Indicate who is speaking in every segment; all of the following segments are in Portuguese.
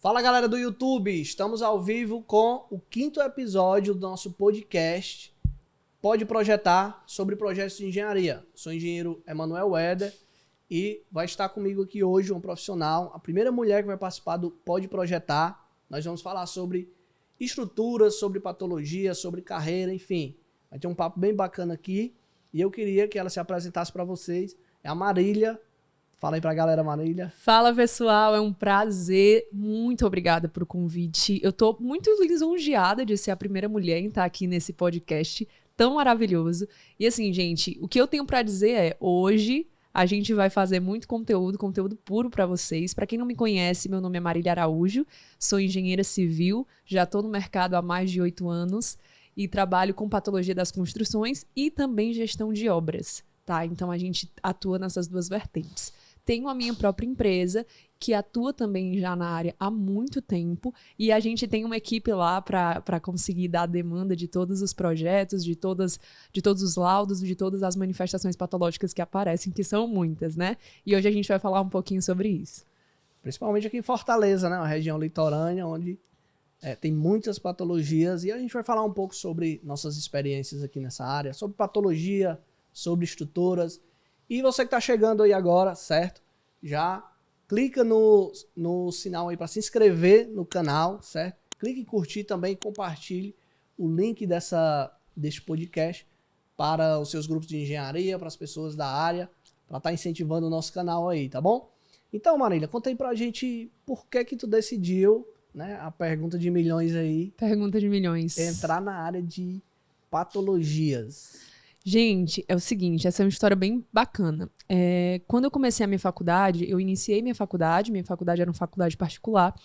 Speaker 1: Fala galera do YouTube, estamos ao vivo com o 5º episódio do nosso podcast Pode Projetar sobre projetos de engenharia. Sou o engenheiro Emanuel Weder e vai estar comigo aqui hoje um profissional, a primeira mulher que vai participar do Pode Projetar. Nós vamos falar sobre estruturas, sobre patologia, sobre carreira, enfim. Vai ter um papo bem bacana aqui e eu queria que ela se apresentasse para vocês. É a Marília. Fala aí pra galera, Marília.
Speaker 2: Fala, pessoal. É um prazer. Muito obrigada por o convite. Eu tô muito lisonjeada de ser a primeira mulher em estar aqui nesse podcast tão maravilhoso. E assim, gente, o que eu tenho pra dizer é, hoje a gente vai fazer muito conteúdo puro pra vocês. Pra quem não me conhece, meu nome é Marília Araújo, sou engenheira civil, já tô no mercado há mais de 8 anos e trabalho com patologia das construções e também gestão de obras, tá? Então a gente atua nessas duas vertentes. Tenho a minha própria empresa, que atua também já na área há muito tempo, e a gente tem uma equipe lá para conseguir dar a demanda de todos os projetos, de todos os laudos, de todas as manifestações patológicas que aparecem, que são muitas, né? E hoje a gente vai falar um pouquinho sobre isso.
Speaker 1: Principalmente aqui em Fortaleza, né? Uma região litorânea, onde tem muitas patologias, e a gente vai falar um pouco sobre nossas experiências aqui nessa área, sobre patologia, sobre estruturas. E você que está chegando aí agora, certo? Já clica no sinal aí para se inscrever no canal, certo? Clique em curtir também e compartilhe o link deste podcast para os seus grupos de engenharia, para as pessoas da área, para estar incentivando o nosso canal aí, tá bom? Então, Marília, conta aí pra gente por que tu decidiu, né? A pergunta de milhões aí.
Speaker 2: Pergunta de milhões.
Speaker 1: Entrar na área de patologias.
Speaker 2: Gente, é o seguinte, essa é uma história bem bacana. Quando eu comecei a minha faculdade, eu iniciei minha faculdade era uma faculdade particular,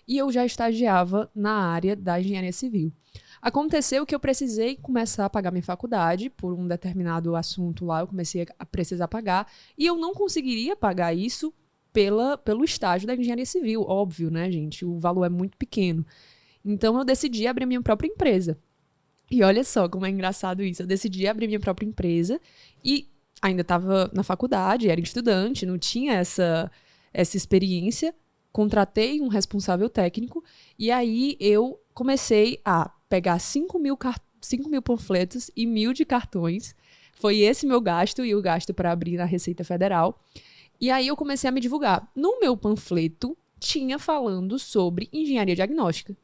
Speaker 2: e eu já estagiava na área da engenharia civil. Aconteceu que eu precisei começar a pagar minha faculdade, por um determinado assunto lá, eu comecei a precisar pagar, e eu não conseguiria pagar isso pelo estágio da engenharia civil, óbvio, né, gente? O valor é muito pequeno. Então eu decidi abrir a minha própria empresa. E olha só como é engraçado isso. Eu decidi abrir minha própria empresa e ainda estava na faculdade, era estudante, não tinha essa experiência. Contratei um responsável técnico e aí eu comecei a pegar 5 mil panfletos e 1.000 de cartões. Foi esse meu gasto e o gasto para abrir na Receita Federal. E aí eu comecei a me divulgar. No meu panfleto tinha falando sobre engenharia diagnóstica.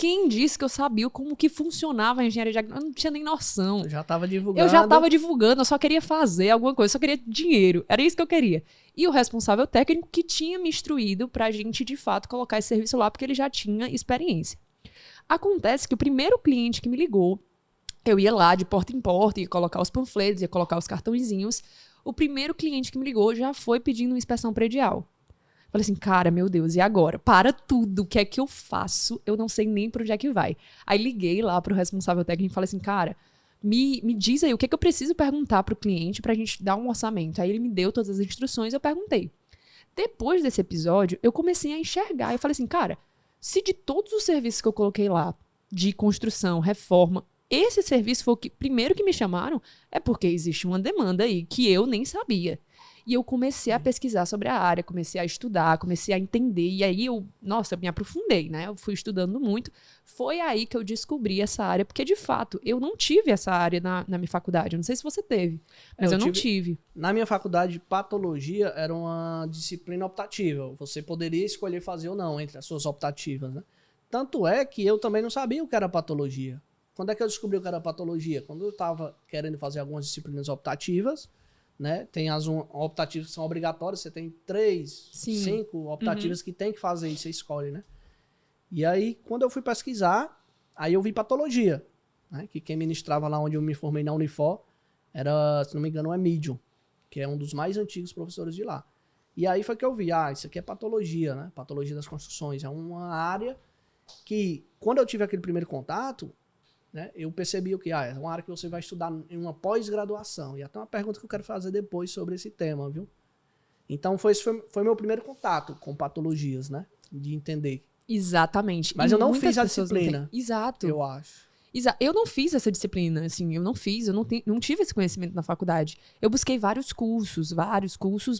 Speaker 2: Quem disse que eu sabia como que funcionava a engenharia diagnóstica? Eu não tinha nem noção.
Speaker 1: Eu já estava divulgando.
Speaker 2: Eu só queria fazer alguma coisa, só queria dinheiro. Era isso que eu queria. E o responsável técnico que tinha me instruído pra gente, de fato, colocar esse serviço lá, porque ele já tinha experiência. Acontece que o primeiro cliente que me ligou, eu ia lá de porta em porta, ia colocar os panfletos, ia colocar os cartõezinhos. O primeiro cliente que me ligou já foi pedindo uma inspeção predial. Falei assim, cara, meu Deus, e agora? Para tudo, o que é que eu faço? Eu não sei nem para onde é que vai. Aí liguei lá pro responsável técnico e falei assim, cara, me diz aí o que é que eu preciso perguntar pro cliente pra gente dar um orçamento. Aí ele me deu todas as instruções, eu perguntei. Depois desse episódio, eu comecei a enxergar. Eu falei assim, cara, se de todos os serviços que eu coloquei lá, de construção, reforma, esse serviço foi o primeiro que me chamaram, é porque existe uma demanda aí que eu nem sabia. E eu comecei a pesquisar sobre a área, comecei a estudar, comecei a entender. E aí eu me aprofundei, né? Eu fui estudando muito. Foi aí que eu descobri essa área, porque de fato, eu não tive essa área na minha faculdade. Eu não sei se você teve, mas eu não tive.
Speaker 1: Na minha faculdade, patologia era uma disciplina optativa. Você poderia escolher fazer ou não entre as suas optativas, né? Tanto é que eu também não sabia o que era patologia. Quando é que eu descobri o que era patologia? Quando eu estava querendo fazer algumas disciplinas optativas, né? Tem as optativas que são obrigatórias, você tem 3, 5 optativas que tem que fazer isso, você escolhe, né? E aí, quando eu fui pesquisar, aí eu vi patologia, né? Que quem ministrava lá onde eu me formei na Unifor era, se não me engano, o Emídio, que é um dos mais antigos professores de lá. E aí foi que eu vi, isso aqui é patologia, né? Patologia das construções. É uma área que, quando eu tive aquele primeiro contato, né, eu percebi que é uma área que você vai estudar em uma pós-graduação. E até uma pergunta que eu quero fazer depois sobre esse tema, viu? Então, foi meu primeiro contato com patologias, né? De entender.
Speaker 2: Exatamente.
Speaker 1: Mas eu não fiz a disciplina.
Speaker 2: Exato.
Speaker 1: Eu acho.
Speaker 2: Eu não fiz essa disciplina, assim, eu não tive esse conhecimento na faculdade. Eu busquei vários cursos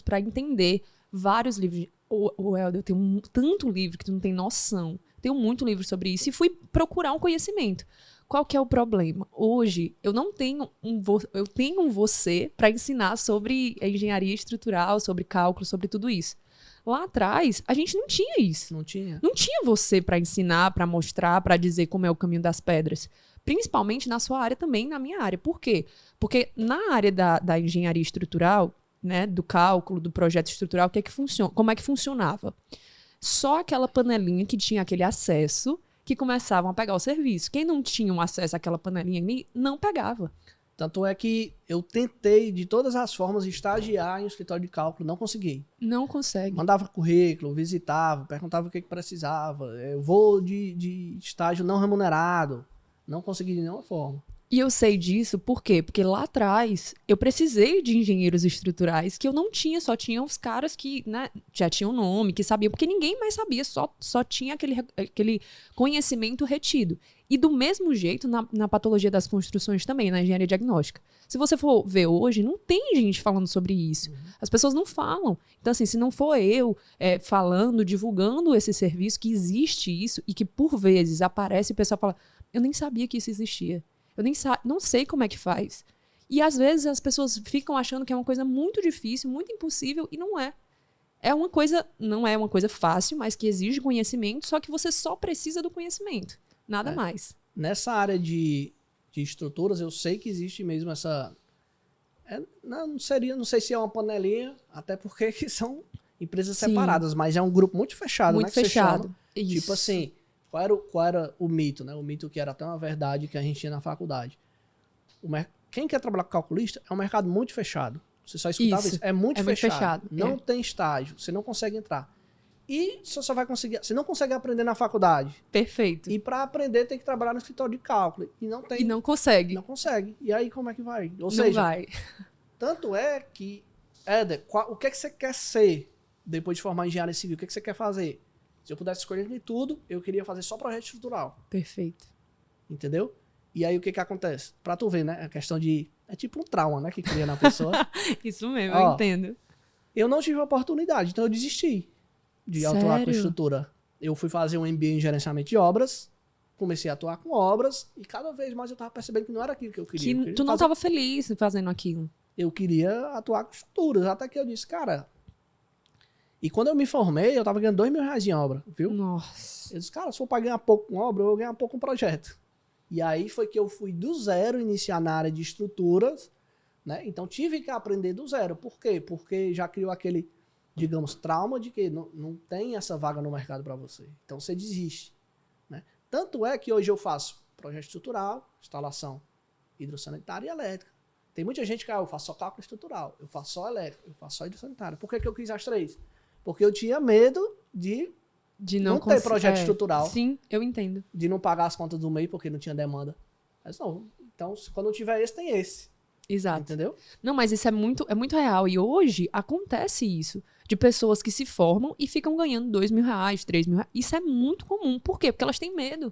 Speaker 2: para entender vários livros. O Helder, eu tenho tanto livro que tu não tem noção. Tenho muito livro sobre isso e fui procurar um conhecimento. Qual que é o problema? Hoje, eu não tenho eu tenho um você para ensinar sobre a engenharia estrutural, sobre cálculo, sobre tudo isso. Lá atrás, a gente não tinha isso.
Speaker 1: Não tinha.
Speaker 2: Não tinha você para ensinar, para mostrar, para dizer como é o caminho das pedras. Principalmente na sua área também, na minha área. Por quê? Porque na área da engenharia estrutural, né, do cálculo, do projeto estrutural, como é que funcionava? Só aquela panelinha que tinha aquele acesso que começavam a pegar o serviço. Quem não tinha um acesso àquela panelinha ali, não pegava.
Speaker 1: Tanto é que eu tentei, de todas as formas, estagiar em um escritório de cálculo, não consegui.
Speaker 2: Não consegue.
Speaker 1: Mandava currículo, visitava, perguntava o que precisava. Eu vou de estágio não remunerado. Não consegui de nenhuma forma.
Speaker 2: E eu sei disso por quê? Porque lá atrás eu precisei de engenheiros estruturais que eu não tinha, só tinha os caras que, né, já tinham nome, que sabiam, porque ninguém mais sabia, só tinha aquele conhecimento retido. E do mesmo jeito na patologia das construções também, na engenharia diagnóstica. Se você for ver hoje, não tem gente falando sobre isso. As pessoas não falam. Então, assim, se não for eu falando, divulgando esse serviço, que existe isso, e que por vezes aparece e o pessoal fala, eu nem sabia que isso existia. Eu não sei como é que faz. E às vezes as pessoas ficam achando que é uma coisa muito difícil, muito impossível, e não é. Não é uma coisa fácil, mas que exige conhecimento, só que você só precisa do conhecimento. Nada mais.
Speaker 1: Nessa área de estruturas, eu sei que existe mesmo essa... não sei se é uma panelinha, até porque que são empresas separadas, mas é um grupo muito fechado,
Speaker 2: muito
Speaker 1: né?
Speaker 2: Fechado.
Speaker 1: Isso. Tipo assim, qual era o mito, né? O mito que era até uma verdade que a gente tinha na faculdade. Quem quer trabalhar com calculista é um mercado muito fechado. Você só escutava isso. É muito fechado. Não tem estágio. Você não consegue entrar. E você só vai conseguir... Você não consegue aprender na faculdade.
Speaker 2: Perfeito.
Speaker 1: E para aprender tem que trabalhar no escritório de cálculo. E não tem.
Speaker 2: E não consegue.
Speaker 1: Não consegue. E aí como é que vai? Ou
Speaker 2: não
Speaker 1: seja,
Speaker 2: vai.
Speaker 1: Tanto é que, Éder, o que é que você quer ser depois de formar engenharia civil? O que é que você quer fazer? Se eu pudesse escolher de tudo, eu queria fazer só projeto estrutural.
Speaker 2: Perfeito.
Speaker 1: Entendeu? E aí o que acontece? Pra tu ver, né? A questão de... É tipo um trauma, né? Que cria na pessoa.
Speaker 2: Isso mesmo, eu entendo.
Speaker 1: Eu não tive oportunidade, então eu desisti de atuar com estrutura. Eu fui fazer um MBA em gerenciamento de obras, comecei a atuar com obras, e cada vez mais eu tava percebendo que não era aquilo que eu queria.
Speaker 2: Que tu não tava feliz fazendo aquilo.
Speaker 1: Eu queria atuar com estruturas, até que eu disse, cara... E quando eu me formei, eu tava ganhando R$2.000 em obra, viu?
Speaker 2: Nossa.
Speaker 1: Eu disse, cara, se for pra ganhar pouco com obra, eu vou ganhar pouco com projeto. E aí foi que eu fui do zero iniciar na área de estruturas, né? Então tive que aprender do zero. Por quê? Porque já criou aquele, digamos, trauma de que não tem essa vaga no mercado para você. Então você desiste, né? Tanto é que hoje eu faço projeto estrutural, instalação hidrossanitária e elétrica. Tem muita gente que eu faço só cálculo estrutural, eu faço só elétrica, eu faço só hidrossanitária. Por que eu quis as três? Porque eu tinha medo de não ter projeto estrutural.
Speaker 2: Sim, eu entendo.
Speaker 1: De não pagar as contas do mês porque não tinha demanda. Mas não, então quando não tiver esse, tem esse.
Speaker 2: Exato.
Speaker 1: Entendeu?
Speaker 2: Não, mas isso é muito real. E hoje acontece isso. De pessoas que se formam e ficam ganhando R$2.000, R$3.000. Isso é muito comum. Por quê? Porque elas têm medo.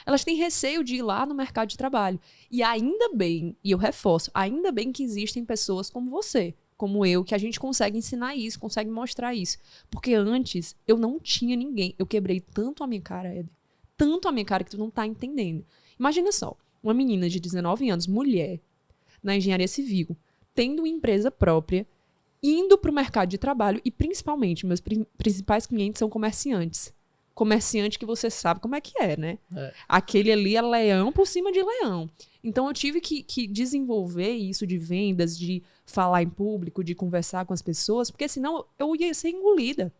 Speaker 2: Elas têm receio de ir lá no mercado de trabalho. E ainda bem, e eu reforço, ainda bem que existem pessoas como você, como eu, que a gente consegue ensinar isso, consegue mostrar isso. Porque antes, eu não tinha ninguém. Eu quebrei tanto a minha cara, Éder. Tanto a minha cara que tu não tá entendendo. Imagina só, uma menina de 19 anos, mulher, na engenharia civil, tendo uma empresa própria, indo pro mercado de trabalho e, principalmente, meus principais clientes são comerciantes. Comerciante que você sabe como é que é, né? Aquele ali é leão por cima de leão. Então, eu tive que desenvolver isso de vendas, de falar em público, de conversar com as pessoas, porque senão eu ia ser engolida.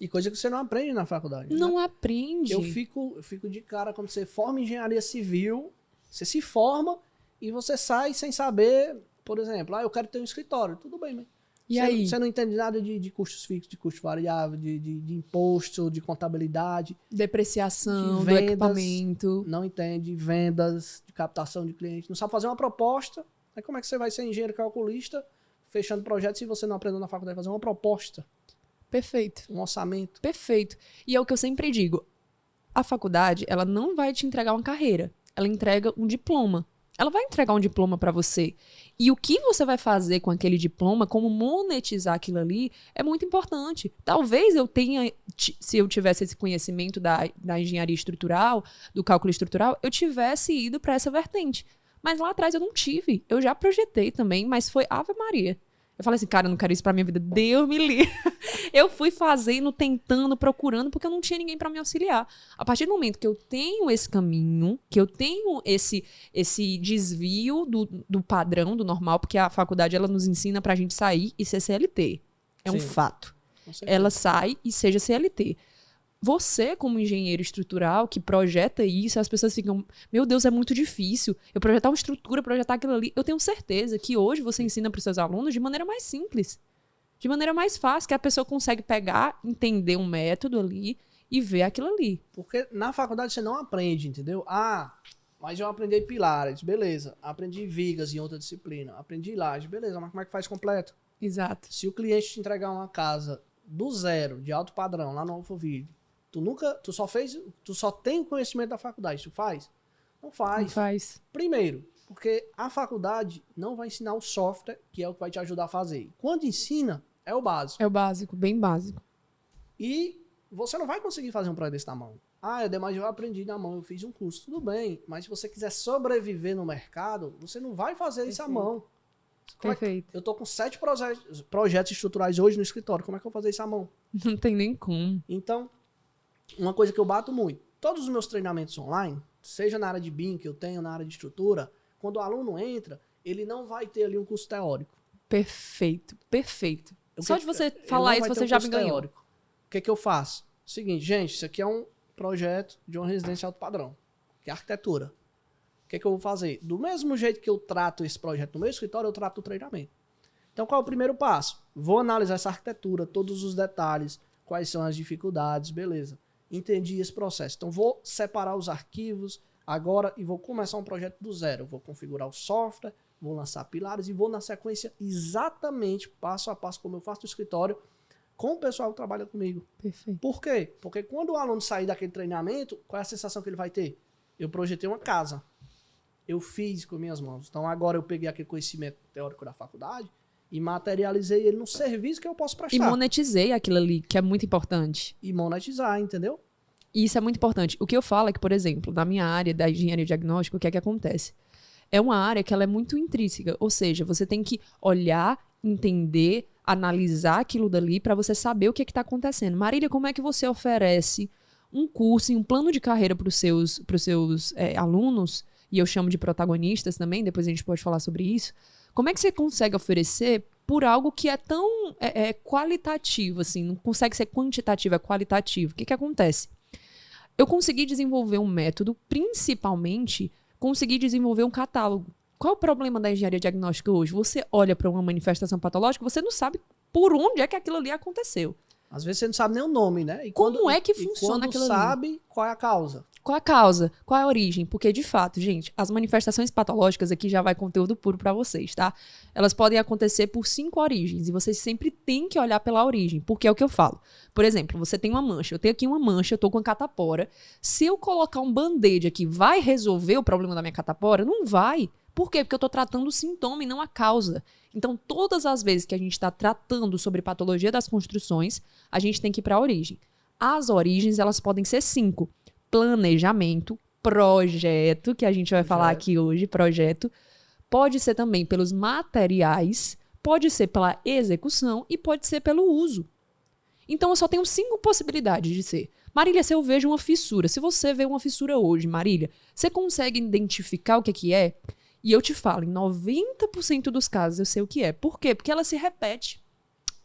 Speaker 1: E coisa que você não aprende na faculdade.
Speaker 2: Não
Speaker 1: né?
Speaker 2: aprende.
Speaker 1: Eu fico de cara quando você forma em engenharia civil, você se forma e você sai sem saber, por exemplo, eu quero ter um escritório. Tudo bem, mas
Speaker 2: E aí?
Speaker 1: Você não entende nada de custos fixos, de custo variável, de imposto, de contabilidade.
Speaker 2: Depreciação
Speaker 1: de
Speaker 2: do
Speaker 1: vendas,
Speaker 2: equipamento.
Speaker 1: Não entende vendas, de captação de cliente. Não sabe fazer uma proposta. Aí como é que você vai ser engenheiro calculista fechando projetos se você não aprendeu na faculdade a fazer uma proposta?
Speaker 2: Perfeito.
Speaker 1: Um orçamento.
Speaker 2: Perfeito. E é o que eu sempre digo. A faculdade, ela não vai te entregar uma carreira. Ela entrega um diploma. Ela vai entregar um diploma para você. E o que você vai fazer com aquele diploma, como monetizar aquilo ali, é muito importante. Talvez eu tenha, se eu tivesse esse conhecimento da engenharia estrutural, do cálculo estrutural, eu tivesse ido para essa vertente. Mas lá atrás eu não tive. Eu já projetei também, mas foi Ave Maria. Eu falei assim, cara, eu não quero isso pra minha vida. Deus me livre. Eu fui fazendo, tentando, procurando, porque eu não tinha ninguém pra me auxiliar. A partir do momento que eu tenho esse caminho, que eu tenho esse desvio do padrão, do normal, porque a faculdade ela nos ensina pra gente sair e ser CLT. É um fato. Ela sai e seja CLT. Você, como engenheiro estrutural, que projeta isso, as pessoas ficam, meu Deus, é muito difícil. Eu projetar uma estrutura, projetar aquilo ali. Eu tenho certeza que hoje você ensina para os seus alunos de maneira mais simples. De maneira mais fácil, que a pessoa consegue pegar, entender um método ali e ver aquilo ali.
Speaker 1: Porque na faculdade você não aprende, entendeu? Ah, mas eu aprendi pilares, beleza. Aprendi vigas em outra disciplina. Aprendi laje, beleza. Mas como é que faz completo?
Speaker 2: Exato.
Speaker 1: Se o cliente te entregar uma casa do zero, de alto padrão, lá no Alphaville, tu só tem o conhecimento da faculdade, tu faz? Não faz.
Speaker 2: Não faz.
Speaker 1: Primeiro, porque a faculdade não vai ensinar o software, que é o que vai te ajudar a fazer. Quando ensina, é o básico.
Speaker 2: É o básico, bem básico.
Speaker 1: E você não vai conseguir fazer um projeto desse na mão. Ah, mas eu aprendi na mão, eu fiz um curso. Tudo bem, mas se você quiser sobreviver no mercado, você não vai fazer isso à mão.
Speaker 2: Perfeito.
Speaker 1: Eu tô com 7 projetos estruturais hoje no escritório. Como é que eu vou fazer isso à mão?
Speaker 2: Não tem nem como.
Speaker 1: Então, uma coisa que eu bato muito, todos os meus treinamentos online, seja na área de BIM que eu tenho, na área de estrutura, quando o aluno entra, ele não vai ter ali um curso teórico.
Speaker 2: Perfeito, perfeito. Só de você falar isso, você já me ganhou. Teórico.
Speaker 1: O que eu faço? Seguinte, gente, isso aqui é um projeto de uma residência alto padrão, que é arquitetura. O que eu vou fazer? Do mesmo jeito que eu trato esse projeto no meu escritório, eu trato o treinamento. Então, qual é o primeiro passo? Vou analisar essa arquitetura, todos os detalhes, quais são as dificuldades, beleza. Entendi esse processo. Então, vou separar os arquivos agora e vou começar um projeto do zero. Vou configurar o software, vou lançar pilares e vou na sequência exatamente, passo a passo, como eu faço no escritório, com o pessoal que trabalha comigo.
Speaker 2: Perfeito.
Speaker 1: Por quê? Porque quando o aluno sair daquele treinamento, qual é a sensação que ele vai ter? Eu projetei uma casa. Eu fiz com minhas mãos. Então, agora eu peguei aquele conhecimento teórico da faculdade e materializei ele no serviço que eu posso prestar.
Speaker 2: E monetizei aquilo ali, que é muito importante.
Speaker 1: E monetizar, entendeu?
Speaker 2: E isso é muito importante. O que eu falo é que, por exemplo, na minha área da engenharia diagnóstica, o que é que acontece? É uma área que ela é muito intrínseca. Ou seja, você tem que olhar, entender, analisar aquilo dali para você saber o que está acontecendo. Marília, como é que você oferece um curso e um plano de carreira para os seus alunos, e eu chamo de protagonistas também, depois a gente pode falar sobre isso. Como é que você consegue oferecer por algo que é tão qualitativo, assim, não consegue ser quantitativo, é qualitativo? O que acontece? Eu consegui desenvolver um método, principalmente, consegui desenvolver um catálogo. Qual é o problema da engenharia diagnóstica hoje? Você olha para uma manifestação patológica, você não sabe por onde é que aquilo ali aconteceu.
Speaker 1: Às vezes você não sabe nem o nome, né? E
Speaker 2: como é que funciona aquilo ali?
Speaker 1: Sabe qual é a causa.
Speaker 2: Qual a causa? Qual é a origem? Porque, de fato, gente, as manifestações patológicas aqui já vai conteúdo puro para vocês, tá? Elas podem acontecer por 5 origens e vocês sempre têm que olhar pela origem, porque é o que eu falo. Por exemplo, você tem uma mancha, eu tenho aqui uma mancha, eu tô com a catapora. Se eu colocar um band-aid aqui, vai resolver o problema da minha catapora? Não vai. Por quê? Porque eu tô tratando o sintoma e não a causa. Então, todas as vezes que a gente está tratando sobre patologia das construções, a gente tem que ir para a origem. As origens, elas podem ser 5. Planejamento, projeto, que a gente vai falar aqui hoje, projeto. Pode ser também pelos materiais, pode ser pela execução e pode ser pelo uso. Então, eu só tenho 5 possibilidades de ser. Marília, se eu vejo uma fissura, se você vê uma fissura hoje, Marília, você consegue identificar o que é? E eu te falo, em 90% dos casos eu sei o que é. Por quê? Porque ela se repete.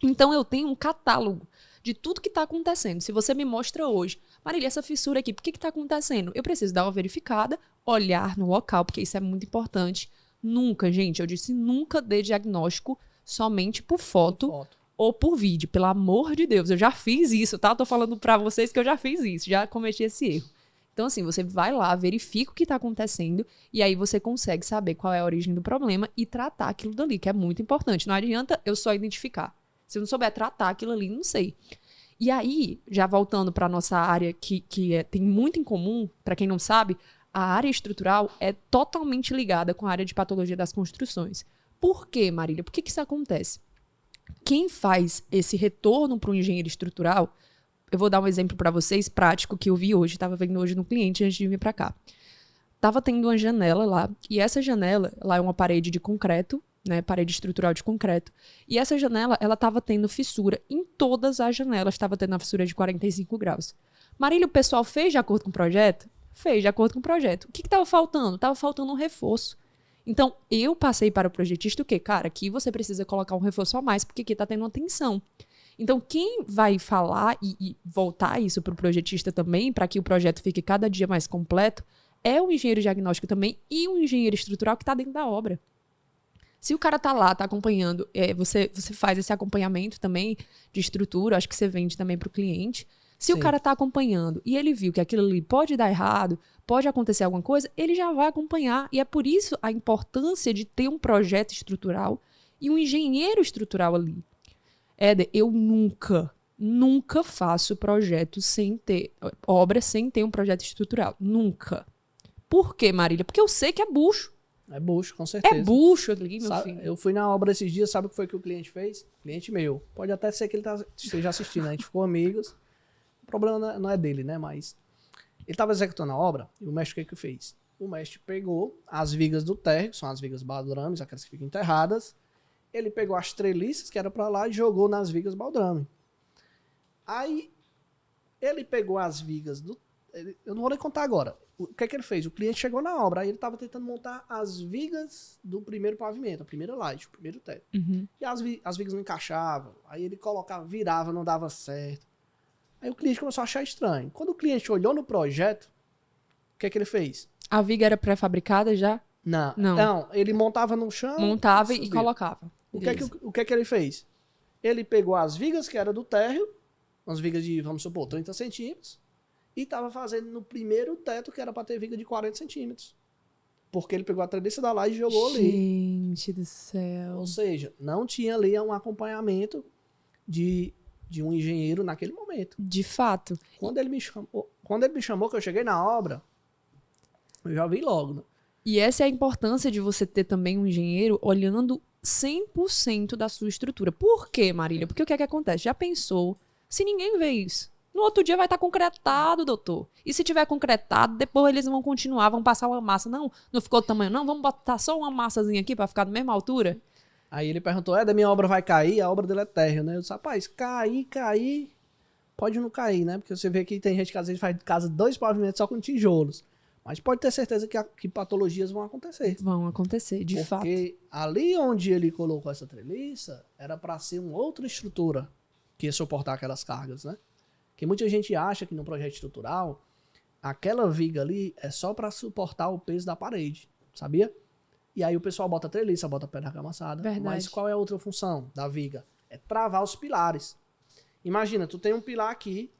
Speaker 2: Então eu tenho um catálogo de tudo que está acontecendo. Se você me mostra hoje, Marília, essa fissura aqui, por que está acontecendo? Eu preciso dar uma verificada, olhar no local, porque isso é muito importante. Nunca, gente, eu disse nunca dê diagnóstico somente por foto ou por vídeo. Pelo amor de Deus, eu já fiz isso, tá? Eu tô falando para vocês que eu já fiz isso, já cometi esse erro. Então, assim, você vai lá, verifica o que está acontecendo e aí você consegue saber qual é a origem do problema e tratar aquilo dali, que é muito importante. Não adianta eu só identificar. Se eu não souber tratar aquilo ali, não sei. E aí, já voltando para a nossa área, que tem muito em comum, para quem não sabe, a área estrutural é totalmente ligada com a área de patologia das construções. Por quê, Marília? Por que isso acontece? Quem faz esse retorno para o engenheiro estrutural, eu vou dar um exemplo para vocês prático que eu vi hoje, estava vendo hoje no cliente antes de vir para cá. Tava tendo uma janela lá, e essa janela, lá é uma parede de concreto, né, parede estrutural de concreto, e essa janela, ela tava tendo fissura, em todas as janelas estava tendo uma fissura de 45 graus. Marília, o pessoal fez de acordo com o projeto? Fez de acordo com o projeto. O que estava faltando? Tava faltando um reforço. Então, eu passei para o projetista o quê? Cara, aqui você precisa colocar um reforço a mais, porque aqui tá tendo uma tensão. Então, quem vai falar e voltar isso para o projetista também, para que o projeto fique cada dia mais completo, é o engenheiro diagnóstico também e o engenheiro estrutural que está dentro da obra. Se o cara tá lá, tá acompanhando, você faz esse acompanhamento também de estrutura, acho que você vende também para o cliente. Se
Speaker 1: Sim.
Speaker 2: o cara tá acompanhando e ele viu que aquilo ali pode dar errado, pode acontecer alguma coisa, ele já vai acompanhar. E é por isso a importância de ter um projeto estrutural e um engenheiro estrutural ali. Éder, eu nunca faço projeto sem ter, obra sem ter um projeto estrutural. Nunca. Por quê, Marília? Porque eu sei que é bucho.
Speaker 1: É bucho, com certeza.
Speaker 2: É bucho ali, meu
Speaker 1: Sabe,
Speaker 2: filho.
Speaker 1: eu fui na obra esses dias, sabe o que foi que o cliente fez? Cliente meu. Pode até ser que ele esteja assistindo, a gente ficou amigos. O problema não é dele, né? Mas ele estava executando a obra e o mestre o que fez? O mestre pegou as vigas do térreo, que são as vigas baldrames, aquelas que ficam enterradas. Ele pegou as treliças que era para lá e jogou nas vigas baldrame. Aí ele pegou as vigas do... Eu não vou nem contar agora. O que é que ele fez? O cliente chegou na obra, aí ele estava tentando montar as vigas do primeiro pavimento, a primeira laje, o primeiro teto.
Speaker 2: Uhum.
Speaker 1: E as vigas não encaixavam. Aí ele colocava, virava, não dava certo. Aí o cliente começou a achar estranho. Quando o cliente olhou no projeto, o que é que ele fez?
Speaker 2: A viga era pré-fabricada já?
Speaker 1: Não, ele montava no chão.
Speaker 2: Montava e
Speaker 1: subia.
Speaker 2: colocava.
Speaker 1: O que é que ele fez? Ele pegou as vigas que era do térreo, umas vigas de, vamos supor, 30 centímetros, e estava fazendo no primeiro teto que era para ter viga de 40 centímetros. Porque ele pegou a treliça da laje e jogou ali.
Speaker 2: Gente do céu.
Speaker 1: Ou seja, não tinha ali um acompanhamento de um engenheiro naquele momento.
Speaker 2: De fato.
Speaker 1: Quando ele me chamou, que eu cheguei na obra, eu já vi logo, né?
Speaker 2: E essa é a importância de você ter também um engenheiro olhando 100% da sua estrutura. Por quê, Marília? Porque o que é que acontece? Já pensou? Se ninguém vê isso, no outro dia vai estar concretado, doutor. E se tiver concretado, depois eles vão continuar, vão passar uma massa. Não ficou do tamanho, não. Vamos botar só uma massazinha aqui para ficar da mesma altura?
Speaker 1: Aí ele perguntou, da minha obra vai cair? A obra dele é térreo, né? Eu disse, rapaz, cair, pode não cair, né? Porque você vê que tem gente que às vezes faz casa 2 pavimentos só com tijolos. Mas pode ter certeza que patologias vão acontecer.
Speaker 2: Vão acontecer, de fato.
Speaker 1: Porque ali onde ele colocou essa treliça, era para ser uma outra estrutura que ia suportar aquelas cargas, né? Porque muita gente acha que no projeto estrutural, aquela viga ali é só para suportar o peso da parede, sabia? E aí o pessoal bota treliça, bota pedra argamassada.
Speaker 2: Verdade.
Speaker 1: Mas qual é a outra função da viga? É travar os pilares. Imagina, tu tem um pilar aqui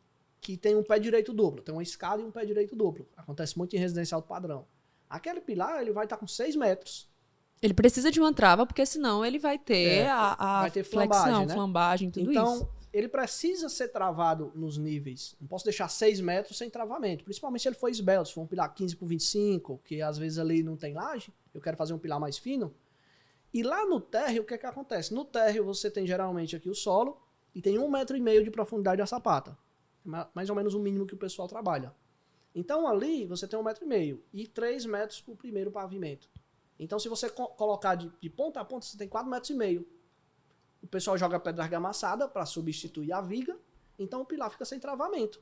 Speaker 1: que tem um pé direito duplo, tem uma escada e um pé direito duplo. Acontece muito em residencial do padrão. Aquele pilar, ele vai estar com 6 metros.
Speaker 2: Ele precisa de uma trava, porque senão ele vai ter
Speaker 1: vai ter
Speaker 2: flexão,
Speaker 1: flambagem, né?
Speaker 2: flambagem, tudo
Speaker 1: Então,
Speaker 2: isso.
Speaker 1: ele precisa ser travado nos níveis. Não posso deixar 6 metros sem travamento. Principalmente se ele for esbelto. Se for um pilar 15 por 25, que às vezes ali não tem laje, eu quero fazer um pilar mais fino. E lá no térreo, o que é que acontece? No térreo você tem geralmente aqui o solo e tem 1,5 metro de profundidade da sapata. Mais ou menos o mínimo que o pessoal trabalha. Então ali você tem 1,5 metro e 3 metros para o primeiro pavimento. Então se você colocar de ponta a ponta, você tem 4,5 metros. O pessoal joga pedra argamassada para substituir a viga, então o pilar fica sem travamento.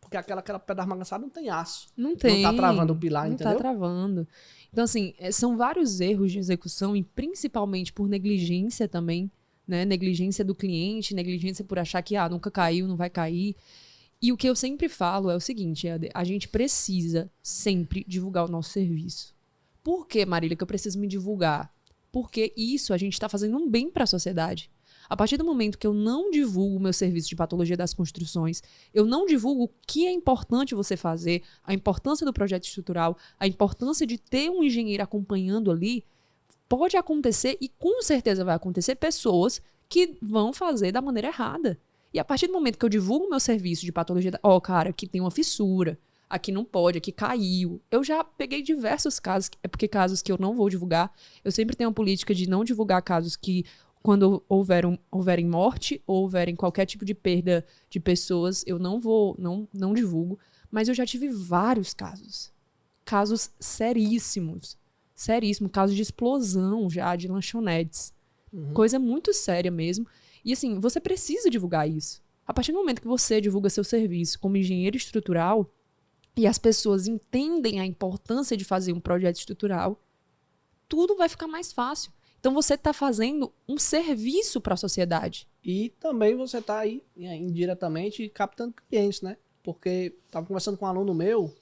Speaker 1: Porque aquela pedra argamassada não tem aço.
Speaker 2: Não tem.
Speaker 1: Não tá travando o pilar,
Speaker 2: não
Speaker 1: entendeu?
Speaker 2: Não tá travando. Então, assim, são vários erros de execução e principalmente por negligência também, né? Negligência do cliente, negligência por achar que, nunca caiu, não vai cair. E o que eu sempre falo é o seguinte, Éder, a gente precisa sempre divulgar o nosso serviço. Por que, Marília, que eu preciso me divulgar? Porque isso a gente está fazendo um bem para a sociedade. A partir do momento que eu não divulgo o meu serviço de patologia das construções, eu não divulgo o que é importante você fazer, a importância do projeto estrutural, a importância de ter um engenheiro acompanhando ali, pode acontecer, e com certeza vai acontecer, pessoas que vão fazer da maneira errada. E a partir do momento que eu divulgo o meu serviço de patologia, cara, aqui tem uma fissura, aqui não pode, aqui caiu. Eu já peguei diversos casos, é porque casos que eu não vou divulgar, eu sempre tenho a política de não divulgar casos que, quando houverem morte ou houverem qualquer tipo de perda de pessoas, eu não divulgo. Mas eu já tive vários casos. Casos seríssimos. Seríssimo. Casos de explosão já, de lanchonetes. Coisa muito séria mesmo. E assim, você precisa divulgar isso. A partir do momento que você divulga seu serviço como engenheiro estrutural e as pessoas entendem a importância de fazer um projeto estrutural, tudo vai ficar mais fácil. Então você está fazendo um serviço para a sociedade.
Speaker 1: E também você está aí, indiretamente, captando clientes, né? Porque estava conversando com um aluno meu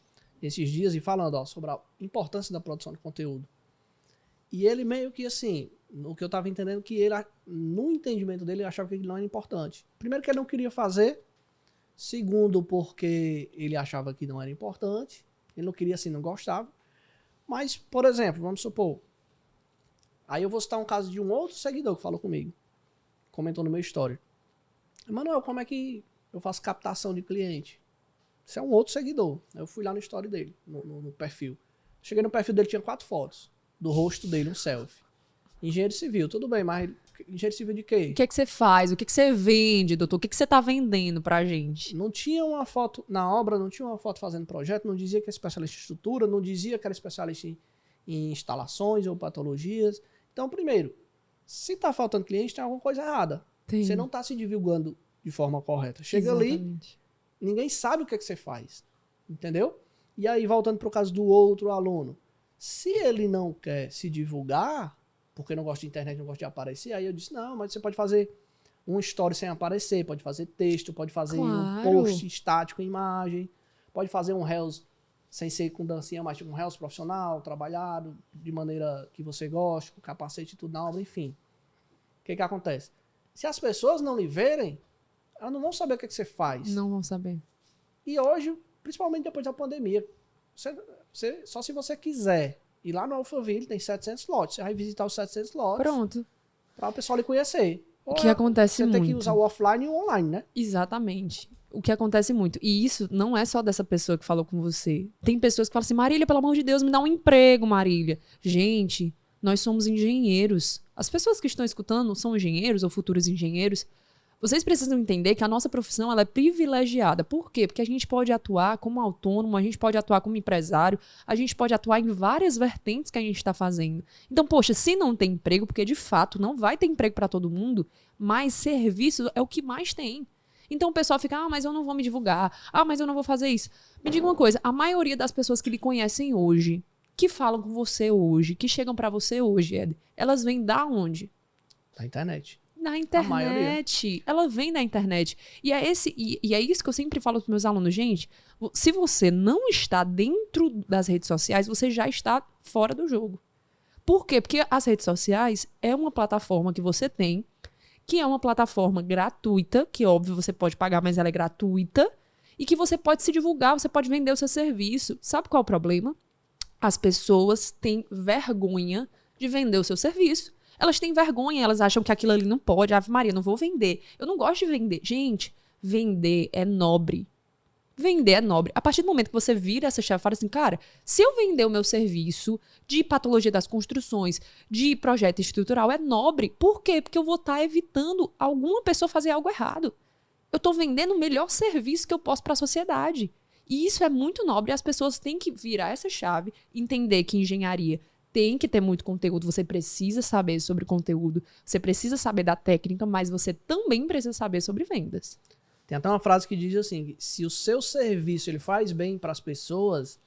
Speaker 1: esses dias e falando, ó, sobre a importância da produção de conteúdo. E ele meio que assim, o que eu estava entendendo, que ele, no entendimento dele, ele achava que ele não era importante. Primeiro, que ele não queria fazer. Segundo, porque ele achava que não era importante. Ele não queria, assim, não gostava. Mas, por exemplo, vamos supor, aí eu vou citar um caso de um outro seguidor que falou comigo, comentou no meu story. Emanuel, como é que eu faço captação de cliente? Isso é um outro seguidor. Eu fui lá no story dele, no perfil. Cheguei no perfil dele, tinha 4 fotos do rosto dele, um selfie. Engenheiro civil, tudo bem, mas engenheiro civil de quê?
Speaker 2: O que é que você faz? O que é que você vende, doutor? O que é que você tá vendendo pra gente?
Speaker 1: Não tinha uma foto na obra, não tinha uma foto fazendo projeto, não dizia que era especialista em estrutura, não dizia que era especialista em instalações ou patologias. Então, primeiro, se tá faltando cliente, tem alguma coisa errada.
Speaker 2: Tem.
Speaker 1: Você não tá se divulgando de forma correta. Chega ali, ninguém sabe o que é que você faz. Entendeu? E aí, voltando pro caso do outro aluno, se ele não quer se divulgar, porque não gosta de internet, não gosta de aparecer, aí eu disse, não, mas você pode fazer um story sem aparecer, pode fazer texto, pode fazer um post estático em imagem, pode fazer um Reels sem ser com dancinha, mas tipo um Reels profissional, trabalhado, de maneira que você gosta, com capacete e tudo na obra, enfim. O que que acontece? Se as pessoas não lhe verem, elas não vão saber o que você faz.
Speaker 2: Não vão saber.
Speaker 1: E hoje, principalmente depois da pandemia, só se você quiser ir lá no Alphaville, tem 700 lotes. Você vai visitar os 700 lotes.
Speaker 2: Pronto.
Speaker 1: Para o pessoal lhe conhecer.
Speaker 2: O que acontece muito.
Speaker 1: Você tem que usar o offline e o online, né?
Speaker 2: Exatamente. O que acontece muito. E isso não é só dessa pessoa que falou com você. Tem pessoas que falam assim, Marília, pelo amor de Deus, me dá um emprego, Marília. Gente, nós somos engenheiros. As pessoas que estão escutando são engenheiros ou futuros engenheiros. Vocês precisam entender que a nossa profissão ela é privilegiada. Por quê? Porque a gente pode atuar como autônomo, a gente pode atuar como empresário, a gente pode atuar em várias vertentes que a gente está fazendo. Então, poxa, se não tem emprego, porque de fato não vai ter emprego para todo mundo, mas serviço é o que mais tem. Então o pessoal fica, mas eu não vou me divulgar, mas eu não vou fazer isso. Me diga uma coisa, a maioria das pessoas que lhe conhecem hoje, que falam com você hoje, que chegam para você hoje, Ed, elas vêm da onde?
Speaker 1: Da internet.
Speaker 2: Na internet. Ela vem da internet. E é isso que eu sempre falo para os meus alunos. Gente, se você não está dentro das redes sociais, você já está fora do jogo. Por quê? Porque as redes sociais é uma plataforma que você tem, que é uma plataforma gratuita, que óbvio você pode pagar, mas ela é gratuita, e que você pode se divulgar, você pode vender o seu serviço. Sabe qual é o problema? As pessoas têm vergonha de vender o seu serviço. Elas têm vergonha, elas acham que aquilo ali não pode. Ave Maria, não vou vender. Eu não gosto de vender. Gente, vender é nobre. Vender é nobre. A partir do momento que você vira essa chave e fala assim, cara, se eu vender o meu serviço de patologia das construções, de projeto estrutural, é nobre. Por quê? Porque eu vou estar evitando alguma pessoa fazer algo errado. Eu estou vendendo o melhor serviço que eu posso para a sociedade. E isso é muito nobre. As pessoas têm que virar essa chave, entender que engenharia tem que ter muito conteúdo, você precisa saber sobre conteúdo, você precisa saber da técnica, mas você também precisa saber sobre vendas.
Speaker 1: Tem até uma frase que diz assim, se o seu serviço ele faz bem para as pessoas,